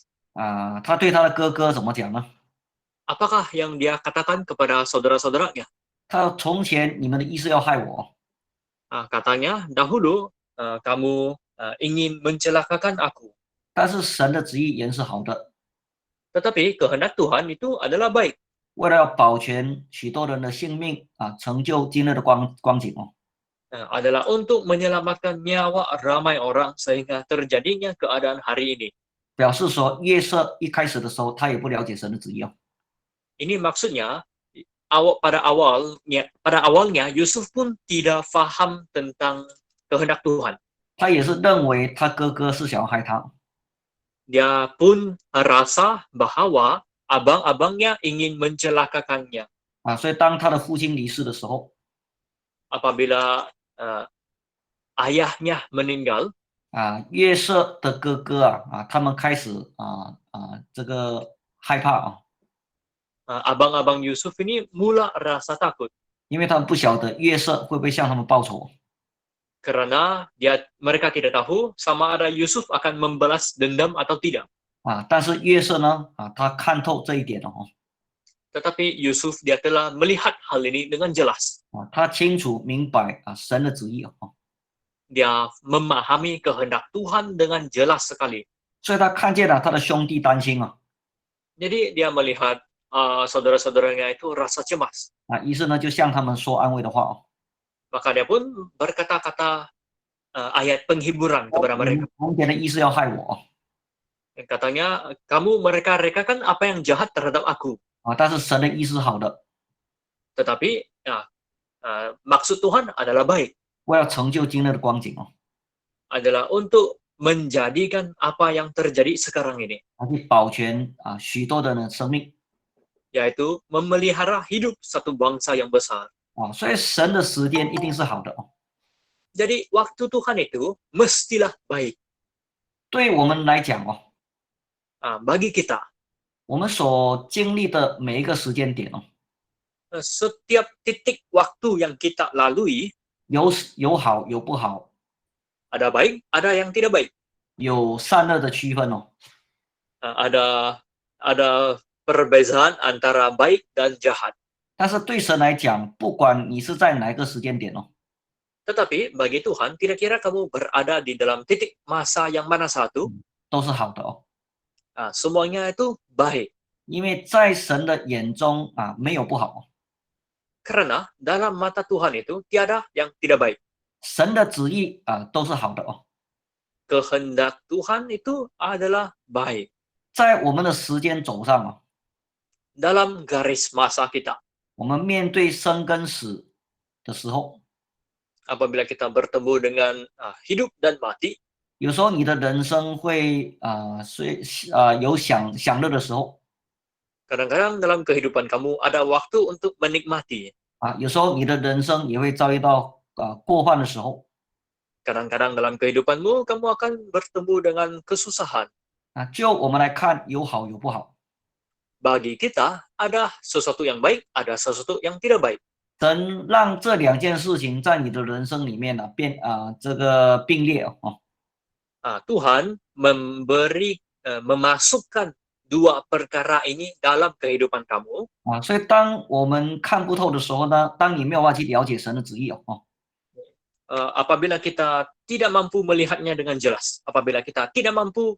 他对他的哥哥怎么讲呢？ Apakah yang dia katakan kepada saudara-saudaranya? 他从前你们的意思要害我， Katanya, dahulu kamu ingin mencelakakan aku. 但是神的旨意原是好的， Tetapi kehendak Tuhan itu adalah baik. 为了要保全许多人的性命成就今日的光景哦。 Adalah untuk menyelamatkan nyawa ramai orang sehingga terjadinya keadaan hari ini. 表示说约瑟一开始的时候他也不了解神的旨意哦。 Ini maksudnya pada awalnya Yusuf pun tidak paham tentang kehendak Tuhan. 他也是认为他哥哥是想要害他。 Dia pun rasa bahwa abang-abangnya ingin mencelakakannya. 所以当他的父亲离世的时候， Apabila ayahnya meninggal, 约瑟的哥哥他们开始这个害怕abang-abang Yusuf ini mula rasa takut 因为他们不晓得约瑟会不会向他们报仇。 karena mereka tidak tahu sama ada Yusuf akan membalas dendam atau tidak. 但是约瑟呢他看透这一点哦。 Tetapi Yusuf dia telah melihat hal ini dengan jelas. 他清楚明白神的旨意哦。 Dia memahami kehendak Tuhan dengan jelas sekali. 所以他看见了他的兄弟担心 Jadi dia melihat saudara-saudaranya itu rasa cemas. 于是呢就向他们说安慰的话哦。 Maka dia pun berkata-kata ayat penghiburan kepada mereka. 从前的意思要害我 Yang katanya, kamu mereka-rekakan apa yang jahat terhadap aku. 但是神的意思好的， Tetapi maksud Tuhan adalah baik. 为了成就今日的光景哦。 Adalah untuk menjadikan apa yang terjadi sekarang ini. 去保全许多的人的生命 Yaitu memelihara hidup satu bangsa yang besar. 所以神的时间一定是好的哦。 Jadi waktu Tuhan itu mestilah baik. 对我们来讲哦， Bagi kita, 我们所经历的每一个时间点哦， Setiap titik waktu yang kita lalui, 有好有不好， ada baik, ada yang tidak baik. 有善恶的区分哦。 Ada perbezaan antara baik dan jahat. 但是对神来讲，不管你是在哪一个时间点哦， Tetapi bagi Tuhan, kira-kira kamu berada di dalam titik masa yang mana satu, 都是好的哦。 semuanya itu baik. 因为在神的眼中啊，没有不好哦。 Karena dalam mata Tuhan itu tiada yang tidak baik. 神的旨意啊，都是好的哦。 Kehendak Tuhan itu adalah baik. 在我们的时间轴上啊， Dalam garis masa kita, 我们面对生跟死的时候， apabila kita bertemu dengan hidup dan mati, 有时候你的人生会有享乐的时候 kadang-kadang dalam kehidupan kamu ada waktu untuk menikmati. 啊，有时候你的人生也会遭遇到过患的时候 Kadang-kadang dalam kehidupanmu kamu akan bertemu dengan kesusahan. 啊。就我们来看，有好有不好。 Bagi kita ada sesuatu yang baik, ada sesuatu yang tidak baik. 神让这两件事情在你的人生里面呢、这个并列哦。 Tuhan memasukkan dua perkara ini dalam kehidupan kamu. 啊，所以当我们看不透的时候呢，当你没有办法去了解神的旨意哦， Apabila kita tidak mampu melihatnya dengan jelas, apabila kita tidak mampu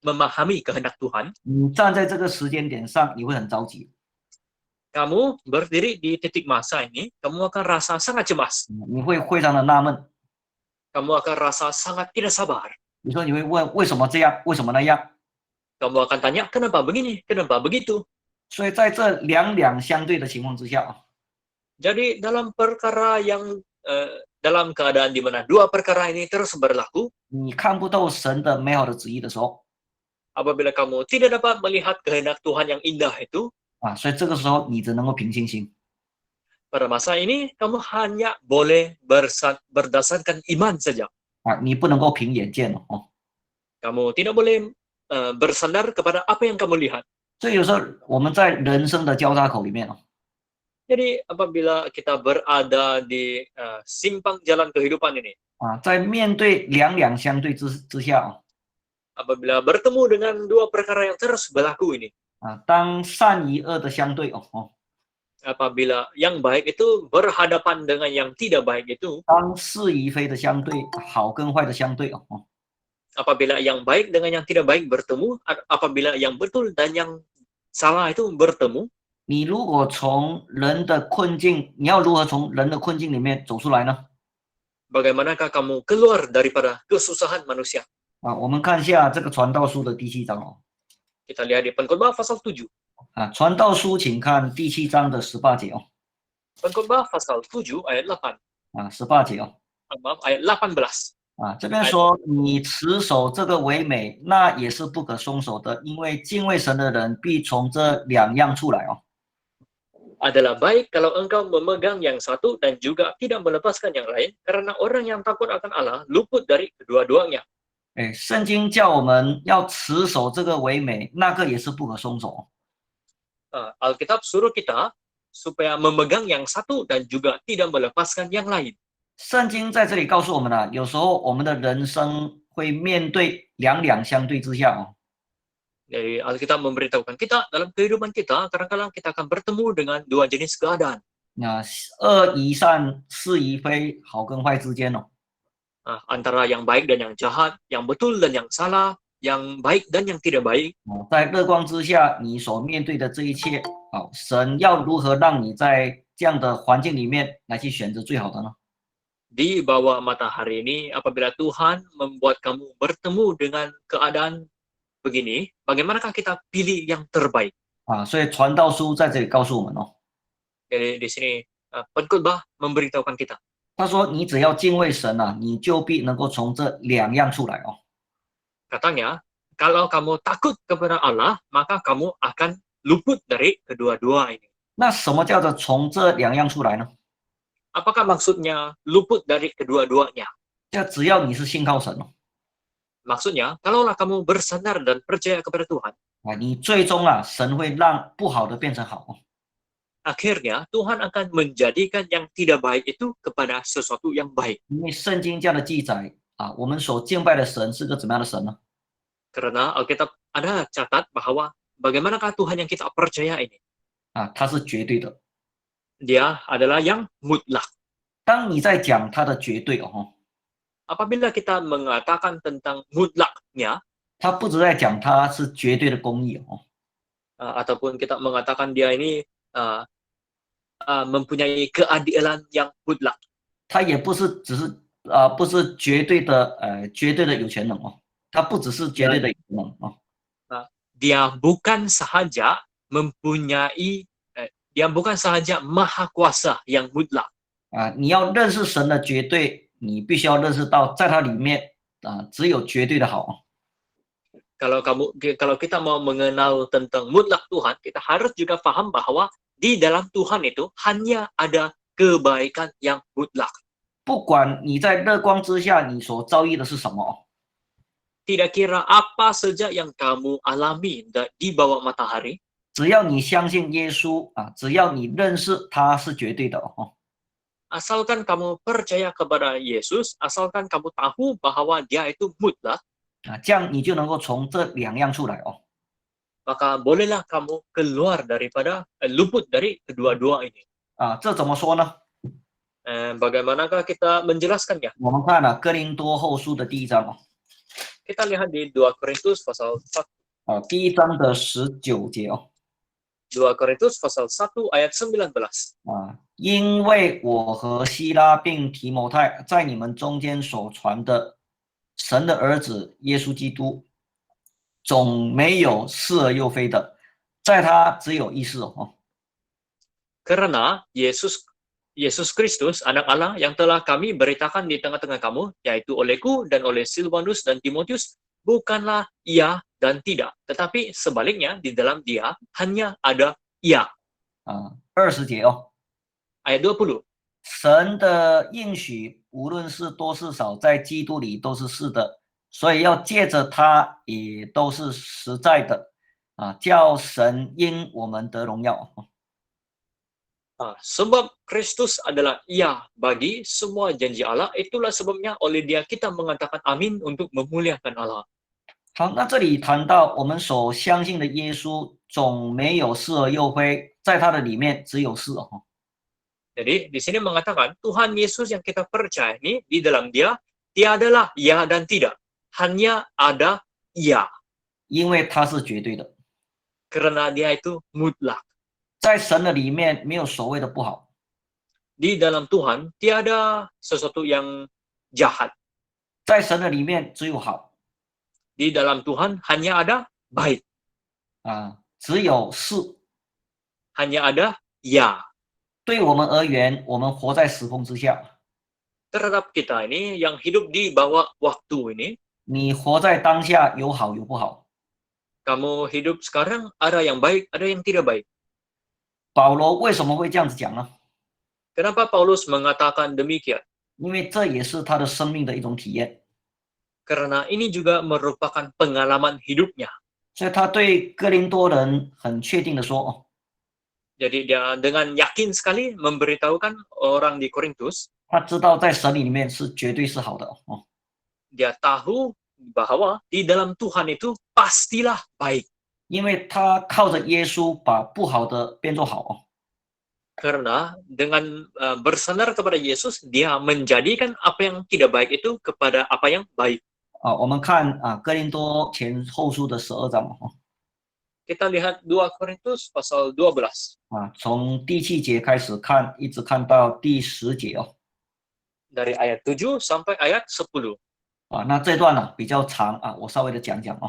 memahami kehendak Tuhan, 你站在这个时间点上，你会很着急， kamu berdiri di titik masa ini, kamu akan rasa sangat cemas. 你会非常的纳闷， Kamu akan rasa sangat tidak sabar. 你说你会问为什么这样，为什么那样？ Kamu akan tanya, kenapa begini, kenapa begitu? 所以在这两相对的情况之下啊， Jadi dalam perkara yang dalam keadaan di mana dua perkara ini terus berlaku, 你看不透神的美好的旨意的时候 apabila kamu tidak dapat melihat kehendak Tuhan yang indah itu, 啊，所以这个时候你只能够凭信心 pada masa ini kamu hanya boleh berdasarkan iman saja. 啊，你不能够凭眼见哦。 Kamu tidak boleh bersandar kepada apa yang kamu lihat. 所以有时候我们在人生的交叉口里面哦， Jadi apabila kita berada di simpang jalan kehidupan ini, 啊，在面对两相对之下哦， apabila bertemu dengan dua perkara yang terus berlaku ini, 啊，当善与恶的相对哦， apabila yang baik itu berhadapan dengan yang tidak baik itu, 当是与非的相对，好跟坏的相对哦， apabila yang baik dengan yang tidak baik bertemu, apabila yang betul dan yang salah itu bertemu, 你如果从人的困境，你要如何从人的困境里面走出来呢？ bagaimanakah kamu keluar daripada kesusahan manusia? 啊，我们看一下这个传道书的第7章哦。 Kita lihat di Pengkhotbah pasal 7. 啊，传道书请看第7章的18节哦。 Pengkhotbah pasal 7 ayat 8. 啊，18节哦。 Maaf, ayat 18. 啊，这边说你持守这个为美，那也是不可松手的，因为敬畏神的人必从这两样出来哦。 Adalah baik kalau engkau memegang yang satu dan juga tidak melepaskan yang lain, karena orang yang takut akan Allah luput dari kedua-duanya. 哎，圣经叫我们要持守这个为美，那个也是不可松手。 Alkitab suruh kita supaya memegang yang satu dan juga tidak melepaskan yang lain. 圣经在这里告诉我们了，有时候我们的人生会面对两相对之下哦。 Jadi Alkitab memberitahukan kita dalam kehidupan kita, kadang-kadang kita akan bertemu dengan dua jenis keadaan. 那恶与善，是与非，好跟坏之间哦。 Antara yang baik dan yang jahat, yang betul dan yang salah, yang baik dan yang tidak baik. 在日光之下，你所面对的这一切，好，神要如何让你在这样的环境里面来去选择最好的呢？ Di bawah matahari ini, apabila Tuhan membuat kamu bertemu dengan keadaan begini, bagaimanakah kita pilih yang terbaik? 啊，所以传道书在这里告诉我们哦， Jadi di sini Pengkhotbah memberitahukan kita. 他说你只要敬畏神啊，你就必能够从这两样出来哦。 Katanya, kalau kamu takut kepada Allah, maka kamu akan luput dari kedua-dua ini. 那什么叫做从这两样出来呢？ Apakah maksudnya luput dari kedua-duanya? 就只要你是信靠神哦， Maksudnya, kalaulah kamu bersandar dan percaya kepada Tuhan, 你最终神会让不好的变成好。 Akhirnya Tuhan akan menjadikan yang tidak baik itu kepada sesuatu yang baik. 因为圣经这样的记载我们所敬拜的神是个怎么样的神呢？ Karena Alkitab ada catat bahwa bagaimanakah Tuhan yang kita percaya ini? 他是绝对的。 Dia adalah yang mutlak. 当你在讲他的绝对Apabila kita mengatakan tentang mutlaknya, 他不只在讲他是绝对的公义ataupun kita mengatakan dia ini mempunyai keadilan yang mutlak. 他也不是只是不是绝对的有权能他不只是绝对的有权能Dia bukan sahaja mempunyai dia bukan sahaja maha kuasa yang mutlak. 你要认识神的绝对，你必须要认识到在它里面只有绝对的好。 Kalau kita mau mengenal tentang mutlak Tuhan, kita harus juga paham bahwa di dalam Tuhan itu hanya ada kebaikan yang mutlak. 不管你在日光之下你所遭遇的是什么 Tidak kira apa saja yang kamu alami di bawah matahari, 只要你相信耶稣只要你认识他是绝对的asalkan kamu percaya kepada Yesus, asalkan kamu tahu bahwa dia itu mutlak, 这样你就能够从这两样出来maka bolehlah kamu keluar daripada luput dari kedua-dua ini. 这怎么说呢？ Bagaimanakah kita menjelaskannya? 我们看哥林多后书的第一章 Kita lihat di 2 Korintus pasal 1. 第一章的19节2 Korintus pasal 1 ayat 19. 因为我和希拉并提摩太在你们中间所传的神的儿子耶稣基督，总没有是而又非的，在他只有一是Karena Yesus Kristus, anak Allah yang telah kami beritakan di tengah-tengah kamu, yaitu olehku dan oleh Silvanus dan Timotius, bukanlah iya dan tidak, tetapi sebaliknya di dalam dia hanya ada iya. 20节Ayat 20. 神的应许无论是多是少，在基督里都是是的，所以要借着他也都是实在的叫神因我们得荣耀。 Sebab Kristus adalah iya bagi semua janji Allah, itulah sebabnya oleh dia kita mengatakan amin untuk memuliakan Allah. 好，那这里谈到我们所相信的耶稣总没有是而又非，在他的里面只有是Jadi di sini mengatakan Tuhan Yesus yang kita percaya ini di dalam dia tiadalah ya dan tidak, hanya ada ya. 因为他是绝对的， Karena dia itu mutlak. 在神的里面没有所谓的不好， Di dalam Tuhan tiada sesuatu yang jahat. 在神的里面只有好 Di dalam Tuhan hanya ada baik, 只有是。 hanya ada ya. 对我们而言，我们活在时空之下， Terhadap kita ini yang hidup di bawah waktu ini, 你活在当下有好有不好。 kamu hidup sekarang ada yang baik, ada yang tidak baik. 保罗为什么会这样子讲呢？ Kenapa Paulus mengatakan demikian? 因为这也是他的生命的一种体验， Karena ini juga merupakan pengalaman hidupnya. 所以他对哥林多人很确定的说 Jadi dia dengan yakin sekali memberitahukan orang di Korintus, 他知道在神里面是绝对是好的dia tahu bahwa di dalam Tuhan itu pastilah baik. 因为他靠着耶稣把不好的变作好 Karena dengan bersandar kepada Yesus, dia menjadikan apa yang tidak baik itu kepada apa yang baik. 我们看哥林多前后书的12章 Kita lihat 2 Korintus pasal 12. 从第7节开始看，一直看到第10节Dari ayat 7 sampai ayat 10. 那这段比较长我稍微的讲讲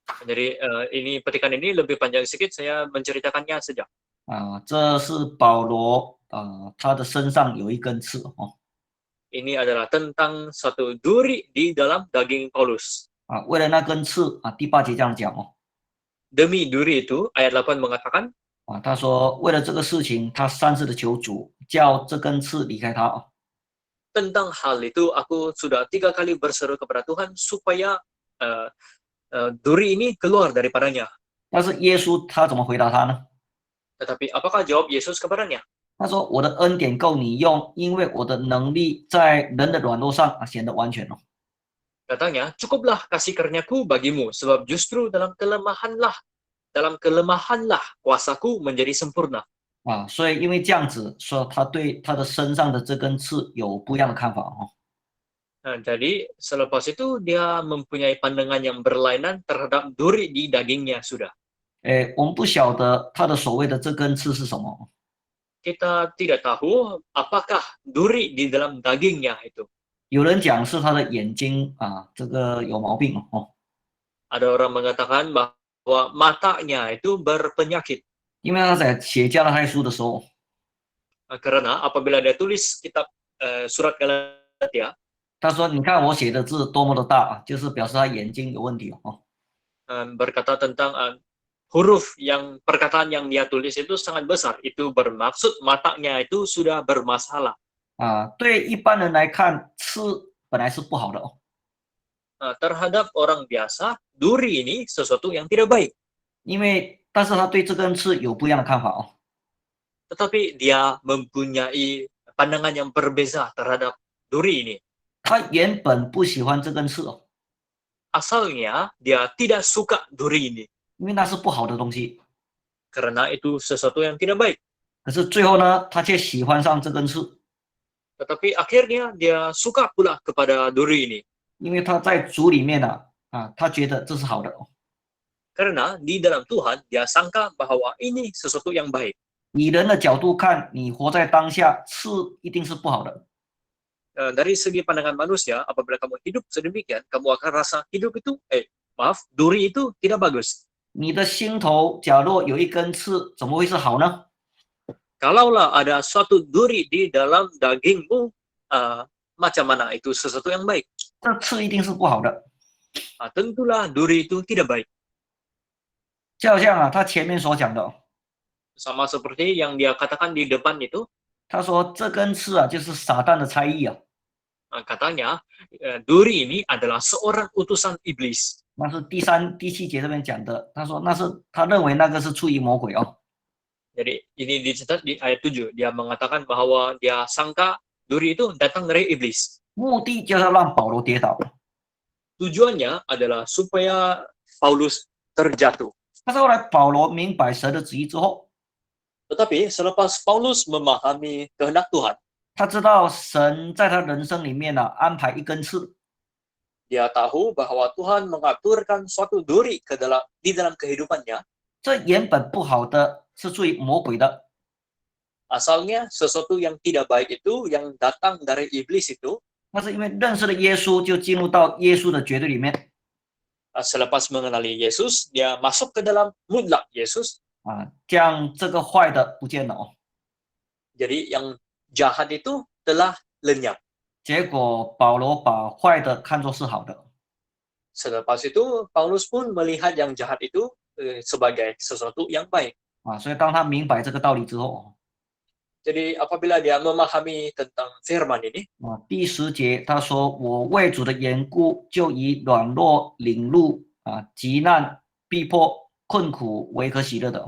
Jadi ini petikan ini lebih panjang sedikit, saya menceritakannya saja. 这是保罗他的身上有一根刺Ini adalah tentang satu duri di dalam daging Paulus. 为了那根刺第8节这样讲Demi duri itu, ayat 8 mengatakan, 他说为了这个事情，他3次的求主，叫这根刺离开他tentang hal itu aku sudah 3 kali berseru kepada Tuhan supaya duri ini keluar daripadanya. 但是耶稣他怎么回答他呢？ Tetapi apakah jawab Yesus kepadanya? 他说：“我的恩典够你用，因为我的能力在人的软弱上显得完全了。” Katanya, cukuplah kasih karuniaku bagimu, sebab justru dalam kelemahanlah kuasaku menjadi sempurna. 所以因为这样子，说他对他的身上的这根刺有不一样的看法哦。 Nah, jadi selepas itu dia mempunyai pandangan yang berlainan terhadap duri di dagingnya sudah. 我们不晓得他的所谓的这根刺是什么。 Kita tidak tahu apakah duri di dalam dagingnya itu. 有人讲是他的眼睛这个有毛病哦。 Ada orang mengatakan bahwa matanya itu berpenyakit. 因为他在写加拉太书的时候， Karena apabila dia tulis kitab surat Galatia, 他说：“你看我写的字多么的大，就是表示他眼睛有问题哦。” berkata tentang perkataan yang dia tulis itu sangat besar. Itu bermaksud matanya itu sudah bermasalah. 对一般人来看，刺本来是不好的哦。 Terhadap orang biasa, duri ini sesuatu yang tidak baik. 但是他对这根刺有不一样的看法哦。 Tetapi dia mempunyai pandangan yang berbeza terhadap duri ini. 他原本不喜欢这根刺哦， Asalnya dia tidak suka duri ini 因为那是不好的东西。 karena itu sesuatu yang tidak baik. 可是最后呢，他却喜欢上这根刺， Tetapi akhirnya dia suka pula kepada duri ini 因为他在主里面他觉得这是好的哦。 karena di dalam Tuhan dia sangka bahwa ini sesuatu yang baik. 以人的角度看，你活在当下，刺一定是不好的。 Dari segi pandangan manusia, apabila kamu hidup sedemikian, kamu akan rasa hidup itu, duri itu tidak bagus. 你的心头假若有一根刺，怎么会是好呢？ Kalaulah ada suatu duri di dalam dagingmu, macam mana itu sesuatu yang baik? 这刺一定是不好的。 Tentulah duri itu tidak baik. 就好像他前面所讲的， Sama seperti yang dia katakan di depan itu, 他说这根刺就是撒旦的差役啊， katanya duri ini adalah seorang utusan iblis. 那是第七节这边讲的，他说那是他认为那个是出于魔鬼哦。 Jadi ini dicatat di ayat 7, dia mengatakan bahwa dia sangka duri itu datang dari iblis. 目的就是要让保罗跌倒。 Tujuannya adalah supaya Paulus terjatuh. 但是后来保罗明白神的旨意之后， Tetapi selepas Paulus memahami kehendak Tuhan, 他知道神在他人生里面安排一根刺， dia tahu bahwa Tuhan mengaturkan suatu duri di dalam kehidupannya. 这原本不好的是出于魔鬼的， Asalnya sesuatu yang tidak baik itu yang datang dari iblis itu, 那是因为认识了耶稣，就进入到耶稣的绝对里面 selepas mengenali Yesus, dia masuk ke dalam mutlak Yesus. 将这个坏的不见了哦。 Jadi yang jahat itu telah lenyap. 结果保罗把坏的看作是好的。 Selepas itu Paulus pun melihat yang jahat itu sebagai sesuatu yang baik. 所以当他明白这个道理之后， Jadi apabila dia memahami tentang firman ini, 第10节他说：“我为主的缘故，就以软弱、凌辱急难、逼迫、困苦为可喜乐的。”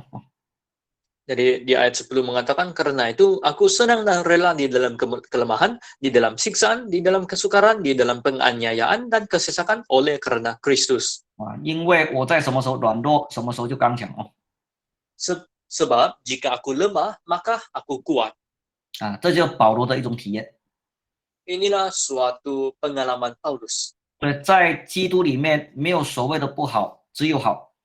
jadi di ayat 10 mengatakan, karena itu aku senang dan rela di dalam kelemahan, di dalam siksaan, di dalam kesukaran, di dalam penganiayaan dan kesesakan oleh karena Kristus. 因为我在什么时候软弱，什么时候就刚强哦。 Sebab jika aku lemah, maka aku kuat. 这就是保罗的一种体验。 Inilah suatu pengalaman Paulus. 所以在基督里面没有所谓的不好，只有好。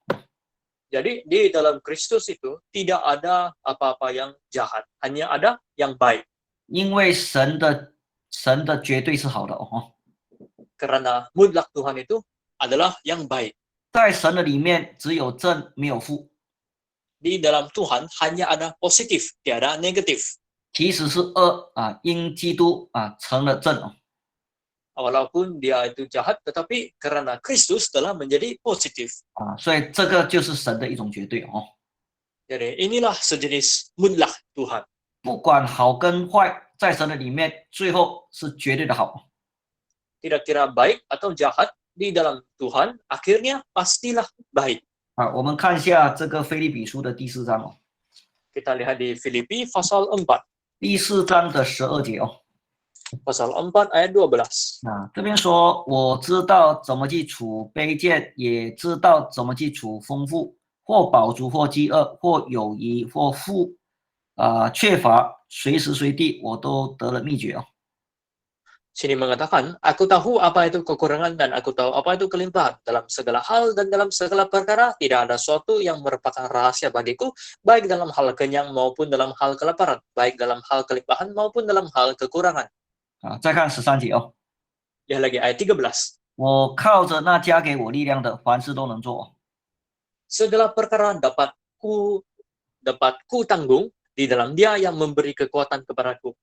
Jadi di dalam Kristus itu tidak ada apa-apa yang jahat, hanya ada yang baik. 因为神的绝对是好的哦。 Karena mutlak Tuhan itu adalah yang baik. 在神的里面只有正没有负。 Di dalam Tuhan hanya ada positif, tiada negatif. 其实是恶因基督成了正哦。 Walaupun dia itu jahat, tetapi karena Kristus telah menjadi positif. 所以这个就是神的一种绝对哦。 Jadi inilah sejenis mutlak Tuhan. 不管好跟坏，在神的里面，最后是绝对的好。 Tidak kira baik atau jahat, di dalam Tuhan akhirnya pastilah baik. 我们看一下这个腓立比书的第4章哦， Kita lihat di Filipi pasal 4. 第4章的12节哦。 Pasal 4 ayat 12. 这边说，我知道怎么去处卑贱，也知道怎么去处丰富，或饱足，或饥饿，或有余，或缺乏，随时随地我都得了秘诀哦。 Sini mengatakan, aku tahu apa itu kekurangan dan aku tahu apa itu kelimpahan. Dalam segala hal dan dalam segala perkara, tidak ada sesuatu yang merupakan rahasia bagiku, baik dalam hal kenyang maupun dalam hal kelaparan, baik dalam hal kelimpahan maupun dalam hal kekurangan. 再看13节哦， Lihat lagi ayat 13. 我靠着那加给我力量的，凡事都能做。 Segala perkara dapat ku tanggung di dalam Dia yang memberi kekuatan kepadaku.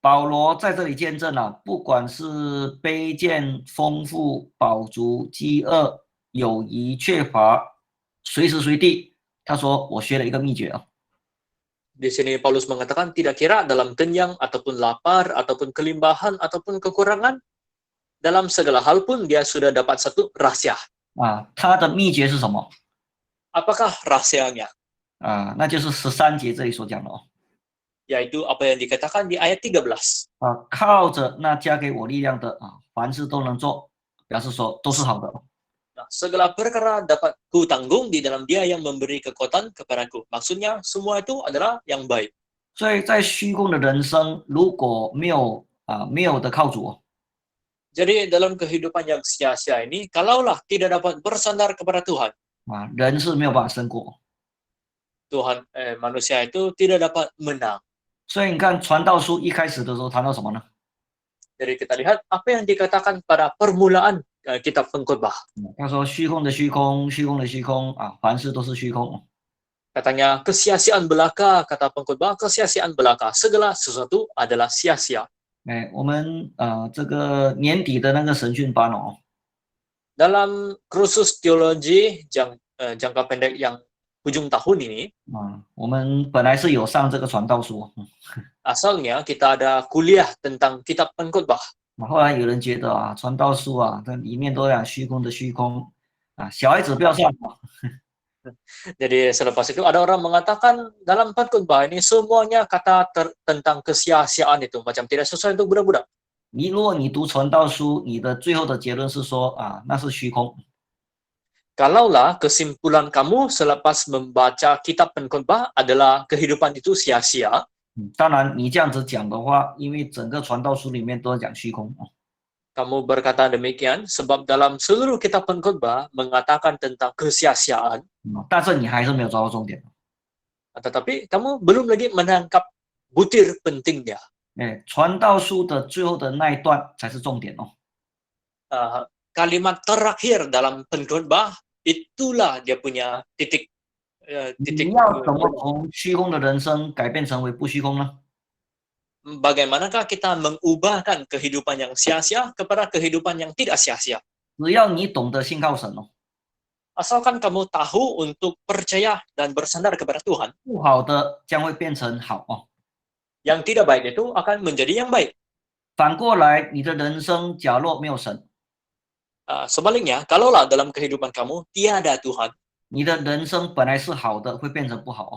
保罗在这里见证了，不管是卑贱、丰富、饱足、饥饿、有余、缺乏，随时随地，他说我学了一个秘诀啊。 Di sini Paulus mengatakan tidak kira dalam kenyang ataupun lapar ataupun kelimpahan ataupun kekurangan, dalam segala hal pun dia sudah dapat satu rahasia. 他的秘诀是什么？ Apakah rahasianya? 那就是13节这里所讲的哦。 Yaitu apa yang dikatakan di ayat 13. 靠着那加给我力量的凡事都能做，表示说都是好的。 Nah, segala perkara dapat ku tanggung di dalam Dia yang memberi kekuatan kepadaku. Maksudnya semua itu adalah yang baik. 所以在虚空的人生，如果没有的靠主， Jadi dalam kehidupan yang sia-sia ini, kalaulah tidak dapat bersandar kepada Tuhan, 人是没有办法胜过。 manusia itu tidak dapat menang. 所以你看，传道书一开始的时候谈到什么呢？ Jadi kita lihat apa yang dikatakan pada permulaan kitab Pengkhotbah. 他说虚空的虚空，虚空的虚空凡事都是虚空。 Katanya kesia-siaan belaka, kata Pengkhotbah, kesia-siaan belaka. Segala sesuatu adalah sia-sia. 我们这个年底的那个神训班哦， Dalam kursus teologi jangka pendek yang ujung tahun ini, 我们本来是有上这个传道书， asalnya kita ada kuliah tentang kitab Pengkhotbah. 后来有人觉得传道书这里面都讲虚空的虚空小孩子不要上。 Jadi selepas itu ada orang mengatakan dalam Pengkhotbah ini semuanya kata tentang kesia-siaan itu macam tidak sesuai untuk budak-budak. 如果你读传道书，你的最后的结论是说那是虚空。 Kalaulah kesimpulan kamu selepas membaca kitab Pengkhotbah adalah kehidupan itu sia-sia. 当然，你这样子讲的话，因为整个传道书里面都在讲虚空。 Kamu berkata demikian sebab dalam seluruh kitab Pengkhotbah mengatakan tentang kesia-siaan. 但是你还是没有抓到重点。 Tetapi kamu belum lagi menangkap butir pentingnya. 传道书的最后的那一段才是重点哦。 Kalimat terakhir dalam Pengkhotbah itulah dia punya titik. 你要怎么从虚空的人生改变成为不虚空呢？ Bagaimanakah kita mengubahkan kehidupan yang sia-sia kepada kehidupan yang tidak sia-sia? 只要你懂得信靠神哦， Asalkan kamu tahu untuk percaya dan bersandar kepada Tuhan, 不好的将会变成好哦。 yang tidak baik itu akan menjadi yang baik. 反过来，你的人生假若没有神， Sebaliknya, kalaulah dalam kehidupan kamu tiada Tuhan, 你的人生本来是好的，会变成不好哦。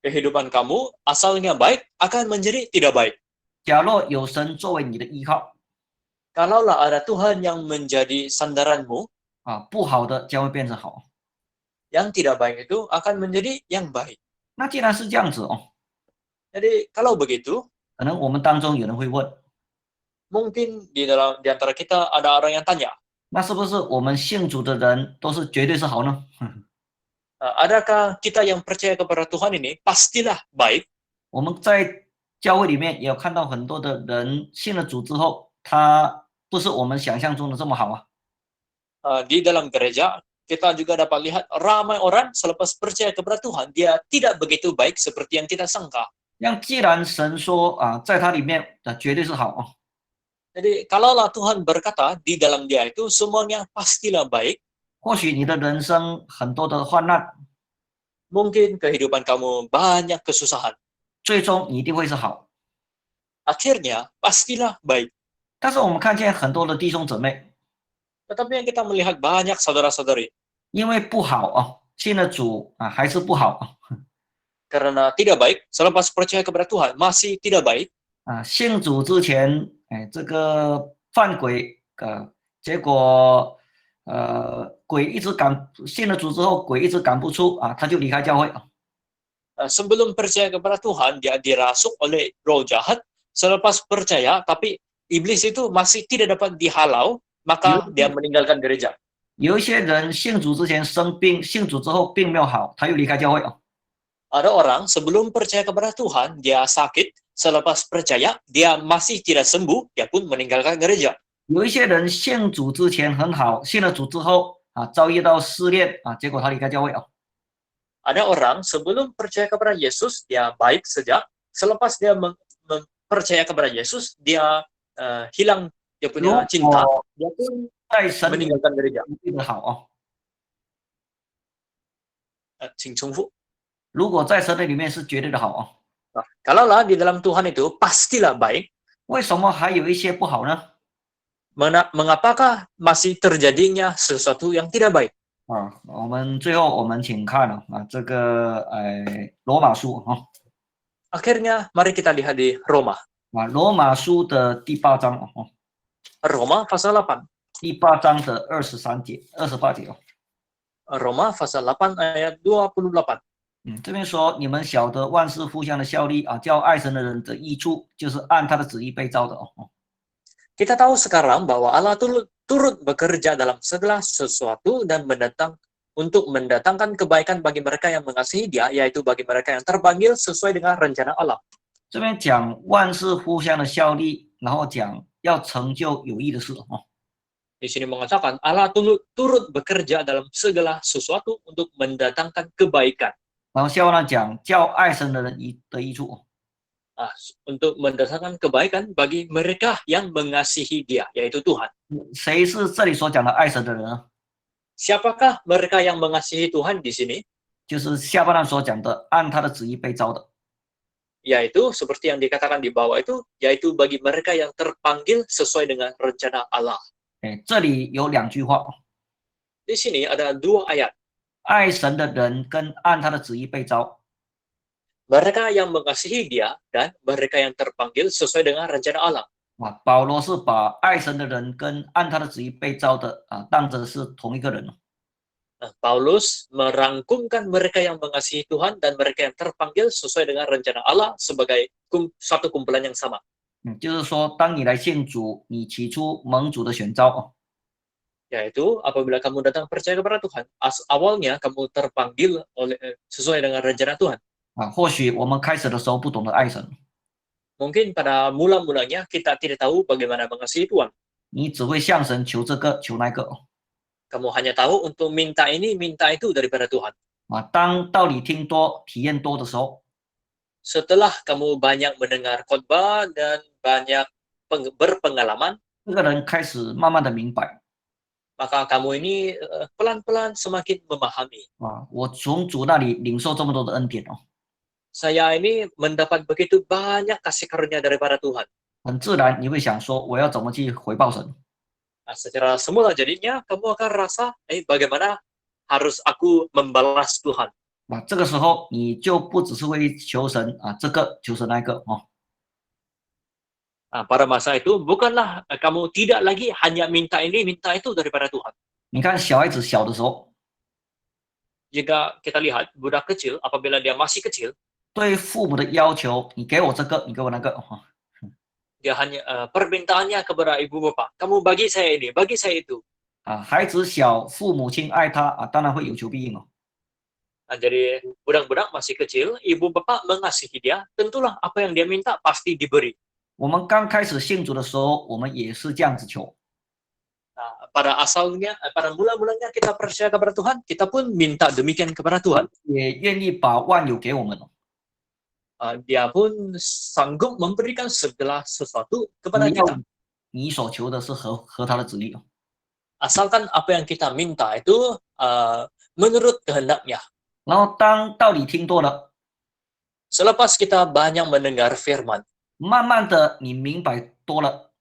kehidupan kamu asalnya baik akan menjadi tidak baik. 假若有神作为你的依靠， Kalaulah ada Tuhan yang menjadi sandaranmu, 不好的将会变成好。 yang tidak baik itu akan menjadi yang baik. 那既然是这样子哦， Jadi kalau begitu, 可能我们当中有人会问， mungkin di antara kita ada orang yang tanya, 那是不是我们信主的人都是绝对是好呢？ adakah kita yang percaya kepada Tuhan ini pastilah baik? 我们在教会里面也有看到很多的人信了主之后，他不是我们想象中的这么好啊。 Di dalam gereja, kita juga dapat lihat ramai orang selepas percaya kepada Tuhan, dia tidak begitu baik seperti yang kita sangka. 既然神说在他里面绝对是好啊， Jadi kalaulah Tuhan berkata di dalam dia itu semuanya pastilah baik, 或许你的人生很多的患难， mungkin kehidupan kamu banyak kesusahan. 最终你一定会是好。 Akhirnya pastilah baik. 但是我们看见很多的弟兄姊妹， Tetapi yang kita melihat banyak saudara-saudari, 因为不好哦，信了主啊还是不好 Karena tidak baik, selepas percaya kepada Tuhan masih tidak baik. 啊，信主之前，哎，这个犯鬼，结果鬼一直信了主之后，鬼一直赶不出啊，他就离开教会啊。Sebelum percaya kepada Tuhan, dia dirasuk oleh roh jahat. Selepas percaya, tapi iblis itu masih tidak dapat dihalau, 有 maka dia meninggalkan gereja. 有一些人信主之前生病，信主之后病没有好，他又离开教会啊。 Ada orang sebelum percaya kepada Tuhan, dia sakit. Selepas percaya, dia masih tidak sembuh, dia pun meninggalkan gereja. 有一些人信主之前很好，信了主之后啊，遭遇到试炼啊，结果他离开教会啊。 Ada orang sebelum percaya kepada Yesus, dia baik sejak. Selepas dia percaya kepada Yesus, dia hilang dia 如 punya cinta, 果 dia pun 在神里 meninggalkan gereja. 面的好哦， Sing Chungfu. 如果在神的里面是绝对的好哦， Kalaulah di dalam Tuhan itu pastilah baik, 为什么还有一些不好呢？ mengapakah masih terjadinya sesuatu yang tidak baik? 啊，最后我们请看这个罗马书啊， Akhirnya mari kita lihat di Roma. 罗马书的第8章哦， Roma pasal 8. 第8章的23节、28节哦。 Roma pasal 8 ayat 28. 这边说你们晓得万事互相的效力啊，叫爱神的人的益处，就是按他的旨意被造的哦。 Kita tahu sekarang bahwa Allah turut bekerja dalam segala sesuatu dan untuk mendatangkan kebaikan bagi mereka yang mengasihi Dia, yaitu bagi mereka yang terpanggil sesuai dengan rencana Allah. 这边讲万事互相的效力，然后讲要成就有益的事哦。 Di sini mengatakan Allah turut bekerja dalam segala sesuatu untuk mendatangkan kebaikan. 然后下面讲叫爱神的人的益处。 Untuk mendatangkan kebaikan bagi mereka yang mengasihi Dia, yaitu Tuhan. 谁是这里所讲的爱神的人呢？ Siapakah mereka yang mengasihi Tuhan di sini? 就是下半段所讲的按他的旨意被造的。 Yaitu seperti yang dikatakan di bawah itu, yaitu bagi mereka yang terpanggil sesuai dengan rencana Allah. 这里有2句话。 Di sini ada 2 ayat. 爱神的人跟按他的旨意被造。 Mereka yang mengasihi Dia dan mereka yang terpanggil sesuai dengan rencana Allah. 保罗是把爱神的人跟按他的旨意被造的当成是同一个人。 Paulus merangkumkan mereka yang mengasihi Tuhan dan mereka yang terpanggil sesuai dengan rencana Allah sebagai satu kumpulan yang sama. 就是说，当你来信主，你起初蒙主的选召 Yaitu apabila kamu datang percaya kepada Tuhan, awalnya kamu terpanggil sesuai dengan rencana Tuhan. 或许我们开始的时候不懂得爱神， Mungkin pada mula-mulanya kita tidak tahu bagaimana mengasihi Tuhan. 你只会向神求这个求那个 Kamu hanya tahu untuk minta ini, minta itu daripada Tuhan. 当道理听多、体验多的时候， Setelah kamu banyak mendengar khotbah dan banyak berpengalaman, 这个人开始慢慢的明白 maka kamu ini pelan-pelan semakin memahami. 我从主那里领受这么多的恩典 Saya ini mendapat begitu banyak kasih karunia daripada Tuhan. 很自然你会想说，我要怎么去回报神？ Secara semula jadinya kamu akan rasa, bagaimana harus aku membalas Tuhan? 这个时候你就不只是会求神这个求神那个Pada masa itu bukanlah kamu tidak lagi hanya minta ini, minta itu daripada Tuhan. 你看小孩子小的时候， Jika kita lihat budak kecil, apabila dia masih kecil, 对父母的要求，你给我这个，你给我那个 dia hanya permintaannya kepada ibu bapak, kamu bagi saya ini, bagi saya itu. 孩子小，父母亲爱他当然会有求必应 Jadi budak-budak masih kecil, ibu bapak mengasihi dia, tentulah apa yang dia minta pasti diberi. 我们刚开始信主的时候，我们也是这样子求。 Pada mula-mulanya kita percaya kepada Tuhan, kita pun minta demikian kepada Tuhan. 也愿意把万有给我们 Dia pun sanggup memberikan segala sesuatu kepada kita. 你所求的是合他的旨意 Asalkan apa yang kita minta itu menurut kehendaknya. 然后当道理听多了， Selepas kita banyak mendengar firman, 慢慢的你明白多了，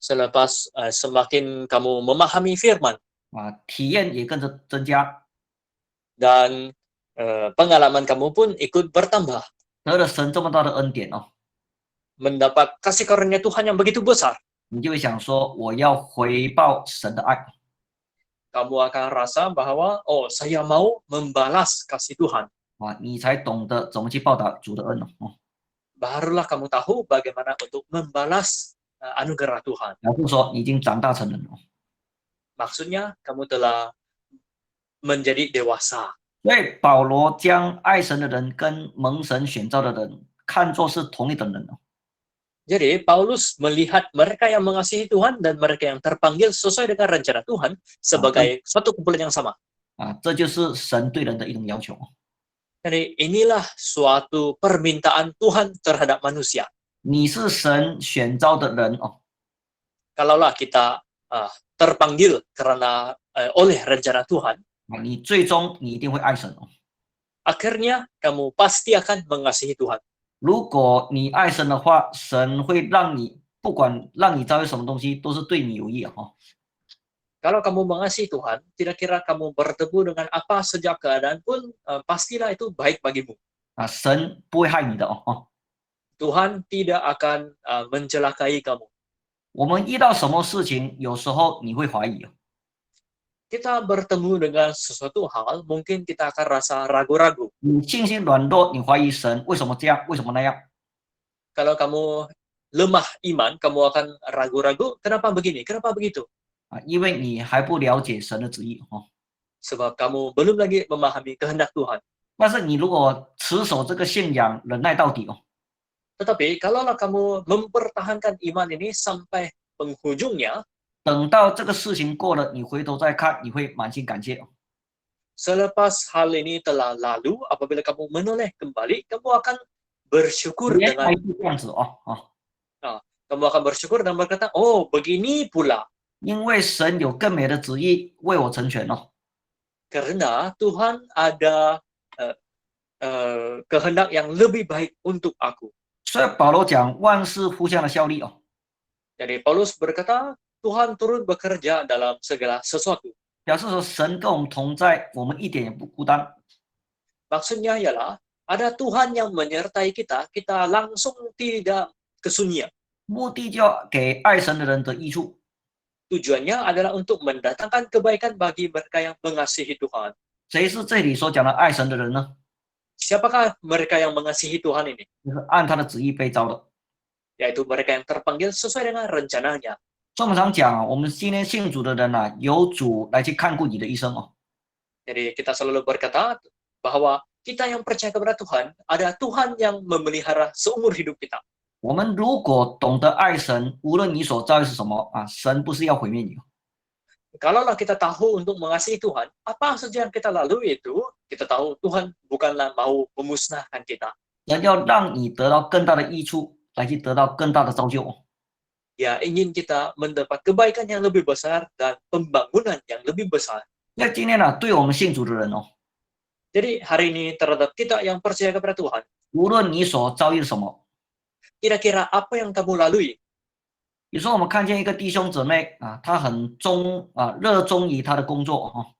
selepas semakin kamu memahami firman, 体验也跟着增加， dan pengalaman kamu pun ikut bertambah. 得了神这么大的恩典哦， Mendapat kasih karunia Tuhan yang begitu besar, 你就会想说，我要回报神的爱， kamu akan rasa bahwa, oh saya mau membalas kasih Tuhan. 你才懂得怎么去报答主的恩哦。 Barulah kamu tahu bagaimana untuk membalas anugerah Tuhan. 表示说你已经长大成人了。 Maksudnya kamu telah menjadi dewasa. 所以保罗将爱神的人跟蒙神选召的人看作是同一等人哦。 Jadi Paulus melihat mereka yang mengasihi Tuhan dan mereka yang terpanggil sesuai dengan rencana Tuhan sebagai suatu kumpulan yang sama. 这就是神对人的一种要求哦。 Jadi inilah suatu permintaan Tuhan terhadap manusia. 你是神选召的人哦， Kalaulah kita terpanggil karena oleh rencana Tuhan, 你最终你一定会爱神哦。 akhirnya kamu pasti akan mengasihi Tuhan. 如果你爱神的话，神会让你不管让你遭遇什么东西，都是对你有益哦。 Kalau kamu mengasihi Tuhan, kira-kira kamu bertemu dengan apa sejak keadaan pun pastilah itu baik bagimu. 神不会害你的哦。 Tuhan tidak akan mencelakai kamu. 我们遇到什么事情，有时候你会怀疑哦。 Kita bertemu dengan sesuatu hal, mungkin kita akan rasa ragu-ragu. 你信心软弱，你怀疑神为什么这样，为什么那样？ Kalau kamu lemah iman, kamu akan ragu-ragu, kenapa begini, kenapa begitu? 因为你还不了解神的旨意哦。 Sebab kamu belum lagi memahami kehendak Tuhan. 但是你如果持守这个信仰，忍耐到底哦， Tetapi kalaulah kamu mempertahankan iman ini sampai penghujungnya, 等到这个事情过了，你回头再看，你会满心感谢哦。 selepas hal ini telah lalu, apabila kamu menoleh kembali, kamu akan bersyukur 原来 dengan 是这样子哦。 kamu akan bersyukur dan berkata, oh begini pula. 因为神有更美的旨意为我成全哦。 Karena Tuhan ada kehendak yang lebih baik untuk aku. 所以保罗讲万事互相的效力哦。 Jadi Paulus berkata, Tuhan turut bekerja dalam segala sesuatu. 表示说神跟我们同在，我们一点也不孤单。 Maksudnya ialah ada Tuhan yang menyertai kita, kita langsung tidak kesunyian. 目的就要给爱神的人得益处。 Tujuannya adalah untuk mendatangkan kebaikan bagi mereka yang mengasihi Tuhan. 谁是这里所讲的爱神的人呢？ Siapakah mereka yang mengasihi Tuhan ini? 就是按他的旨意被召的。 Yaitu mereka yang terpanggil sesuai dengan rencananya. 所以我们常讲，我们今天信主的人由主来去看顾你的一生哦。 Jadi kita selalu berkata bahwa kita yang percaya kepada Tuhan, ada Tuhan yang memelihara seumur hidup kita. 我们如果懂得爱神，无论你所遭遇是什么神不是要毁灭你。 Kalaulah kita tahu untuk mengasihi Tuhan, apa saja yang kita lalui itu, kita tahu Tuhan bukanlah mau memusnahkan kita. 神要让你得到更大的益处，来去得到更大的造就。 Ya, ingin kita mendapat kebaikan yang lebih besar dan pembangunan yang lebih besar. 那今天对我们信主的人哦， Jadi hari ini terhadap kita yang percaya kepada Tuhan, 无论你所遭遇什么， kira-kira apa yang kamu lalui? 有时候我们看见一个弟兄姊妹他很热衷于他的工作哦，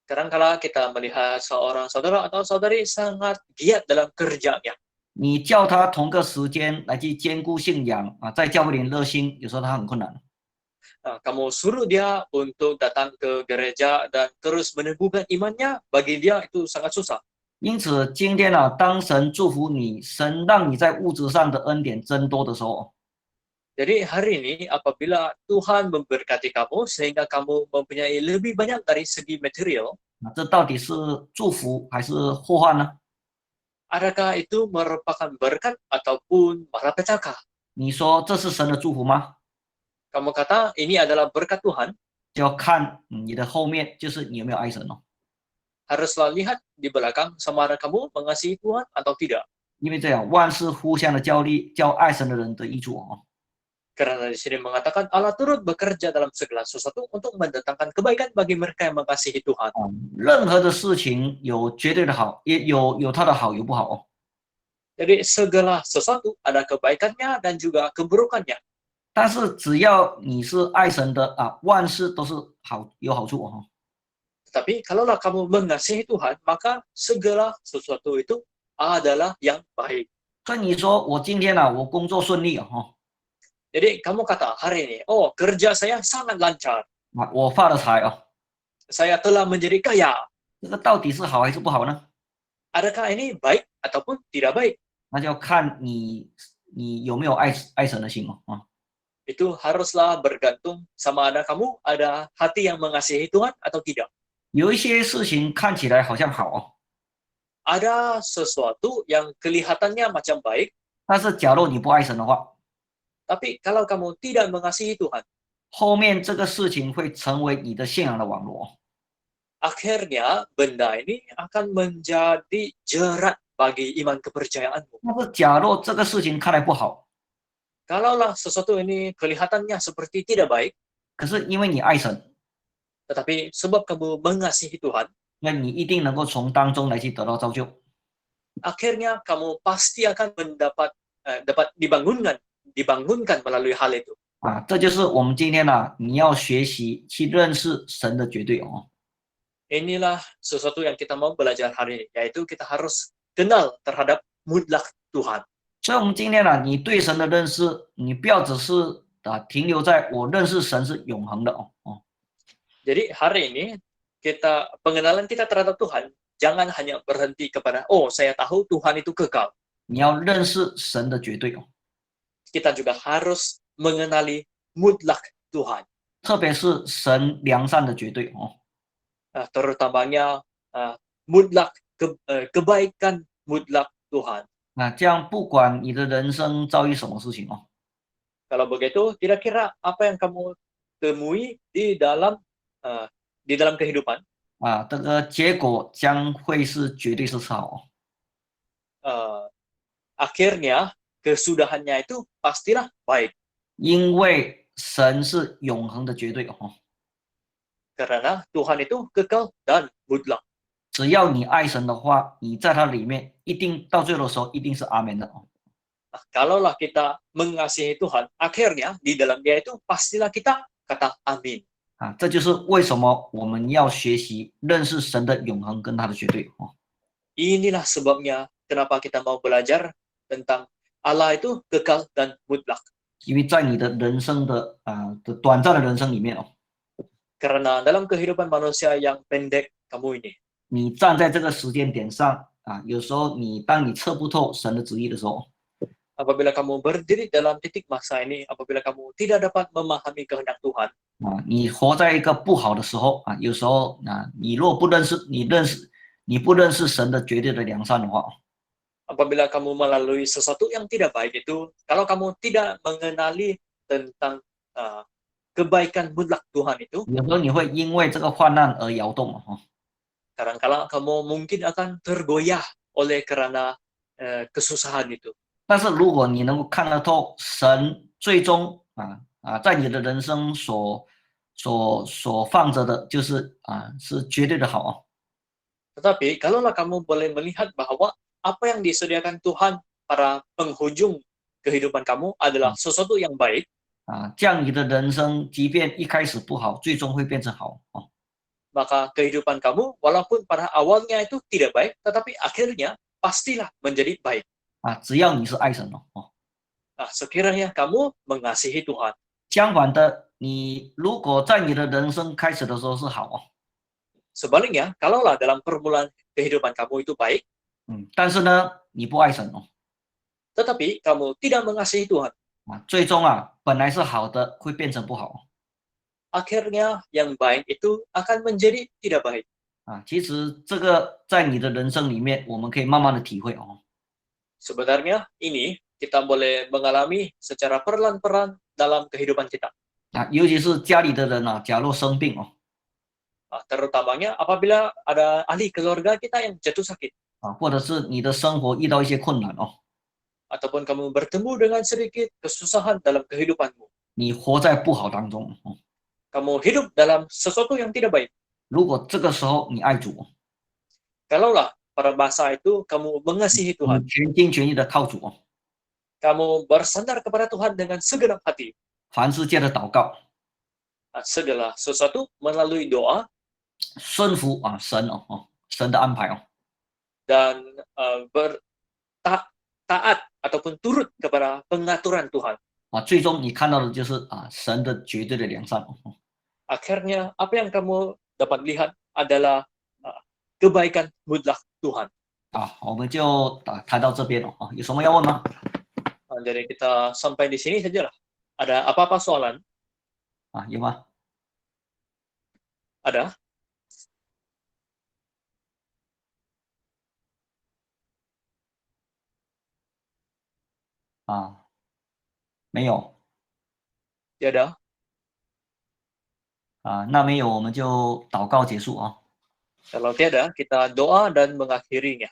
Kadang-kala kita melihat seorang saudara atau saudari sangat giat dalam kerjanya. 你叫他同个时间来去兼顾信仰在教会里热心，有时候他很困难。 Kamu suruh dia untuk datang ke gereja dan terus meneguhkan imannya, bagi dia itu sangat susah. 因此，今天当神祝福你，神让你在物质上的恩典增多的时候， Jadi hari ini apabila Tuhan memberkati kamu sehingga kamu mempunyai lebih banyak dari segi material, 这到底是祝福还是祸患呢？ adakah itu merupakan berkat ataupun malapetaka? 你说这是神的祝福吗？ Kamu kata ini adalah berkat Tuhan, 就要看你的后面，就是你有没有爱神哦。 haruslah lihat di belakang sama ada kamu mengasihi Tuhan atau tidak. 因为这样万事互相的交力，叫爱神的人得益处哦。 Karena di sini mengatakan Allah turut bekerja dalam segala sesuatu untuk mendatangkan kebaikan bagi mereka yang mengasihi Tuhan. 任何的事情有绝对的好，也有它的好，有不好哦。 Jadi segala sesuatu ada kebaikannya dan juga keburukannya. 但是只要你是爱神的啊，万事都是有好处哦。 Tetapi kalaulah kamu mengasihi Tuhan, maka segala sesuatu itu adalah yang baik. 所以你说我今天我工作顺利哦， Jadi kamu kata hari ini, oh kerja saya sangat lancar, 我发了财哦， saya telah menjadi kaya. 这个到底是好还是不好呢？ Adakah ini baik ataupun tidak baik? 那就要看你有没有爱神的心哦啊。 Itu haruslah bergantung sama ada kamu ada hati yang mengasihi Tuhan atau tidak. 有一些事情看起来好像好哦， Ada sesuatu yang kelihatannya macam baik, 但是假如你不爱神的话， tapi kalau kamu tidak mengasihi Tuhan, 后面这个事情会成为你的信仰的网络。 akhirnya benda ini akan menjadi jerat bagi iman kepercayaanmu. 但是假如这个事情看来不好， Kalaulah sesuatu ini kelihatannya seperti tidak baik, 可是因为你爱神， tetapi sebab kamu mengasihi Tuhan, 那你一定能够从当中来去得到造就。 akhirnya kamu pasti akan dapat dibangunkan melalui hal itu. 这就是我们今天你要学习去认识神的绝对哦。 Inilah sesuatu yang kita mau belajar hari ini, yaitu kita harus kenal terhadap mutlak Tuhan. 所以，我们今天你对神的认识，你不要只是停留在我认识神是永恒的哦。 Jadi hari ini pengenalan kita terhadap Tuhan jangan hanya berhenti kepada saya tahu Tuhan itu kekal. 你要认识神的绝对哦， Kita juga harus mengenali mutlak Tuhan. 特别是神良善的绝对哦。 Terutamanya mutlak kebaikan mutlak Tuhan. 这样不管你的人生遭遇什么事情哦， Kalau begitu, kira-kira apa yang kamu temui di dalam kehidupan? 这个结果将会是绝对是好哦。 Akhirnya kesudahannya itu pastilah baik. 因为神是永恒的绝对哦。 Karena Tuhan itu kekal dan mutlak. 只要你爱神的话，你在它里面一定到最后的时候一定是阿门的哦。 Kalaulah kita mengasihi Tuhan, akhirnya di dalam Dia itu pastilah kita kata amin. 这就是为什么我们要学习认识神的永恒跟他的绝对哦。 Inilah sebabnya kenapa kita mau belajar tentang Allah itu kekal dan mutlak. 因为在你的人生的短暂的人生里面哦， Karena dalam kehidupan manusia yang pendek kamu ini, 你站在这个时间点上有时候当你测不透神的旨意的时候， apabila kamu berdiri dalam titik masa ini, apabila kamu tidak dapat memahami kehendak Tuhan, 你活在一个不好的时候有时候你若不认识你不认识神的绝对的良善的话， apabila kamu melalui sesuatu yang tidak baik itu, kalau kamu tidak mengenali tentang kebaikan mutlak Tuhan itu, 有时候你会因为这个患难而摇动哦。 kadang-kala kamu mungkin akan tergoyah oleh karena kesusahan itu. 但是如果你能够看得透神最终在你的人生所放着的就是是绝对的好哦。 Tetapi kalaulah kamu boleh melihat bahwa apa yang disediakan Tuhan pada penghujung kehidupan kamu adalah sesuatu yang baik, 这样你的人生即便一开始不好，最终会变成好哦。 maka kehidupan kamu walaupun pada awalnya itu tidak baik, tetapi akhirnya pastilah menjadi baik. 只要你是爱神哦。 Sekiranya kamu mengasihi Tuhan. 相反的，你如果在你的人生开始的时候是好哦， Sebaliknya, kalaulah dalam permulaan kehidupan kamu itu baik, 但是呢你不爱神哦， tetapi kamu tidak mengasihi Tuhan, 最终本来是好的会变成不好。 akhirnya yang baik itu akan menjadi tidak baik. 其实这个在你的人生里面，我们可以慢慢的体会哦。 Sebenarnya ini kita boleh mengalami secara perlahan-lahan dalam kehidupan kita. 尤其是家里的人假若生病哦， Terutamanya apabila ada ahli keluarga kita yang jatuh sakit, 或者是你的生活遇到一些困难哦， ataupun kamu bertemu dengan sedikit kesusahan dalam kehidupanmu. 你活在不好当中哦。 Kamu hidup dalam sesuatu yang tidak baik. 如果这个时候你爱主， Kalaulah pada masa itu kamu mengasihi 你 Tuhan, 全心全意的靠主哦， kamu bersandar kepada Tuhan dengan segenap hati, 凡事借着祷告， segala sesuatu melalui doa 顺服神神的安排dan taat ataupun turut kepada pengaturan Tuhan. 最终你看到的就是神的绝对的良善 Akhirnya apa yang kamu dapat lihat adalah kebaikan mutlak Tuhan. 我们就谈到这边有什么要问吗？ Jadi kita sampai di sini sajalah. Ada apa-apa soalan? 有吗？ Ada? Ah, 没有 Tiada? 那没有我们就祷告结束 Kalau tiada, kita doa dan mengakhirinya.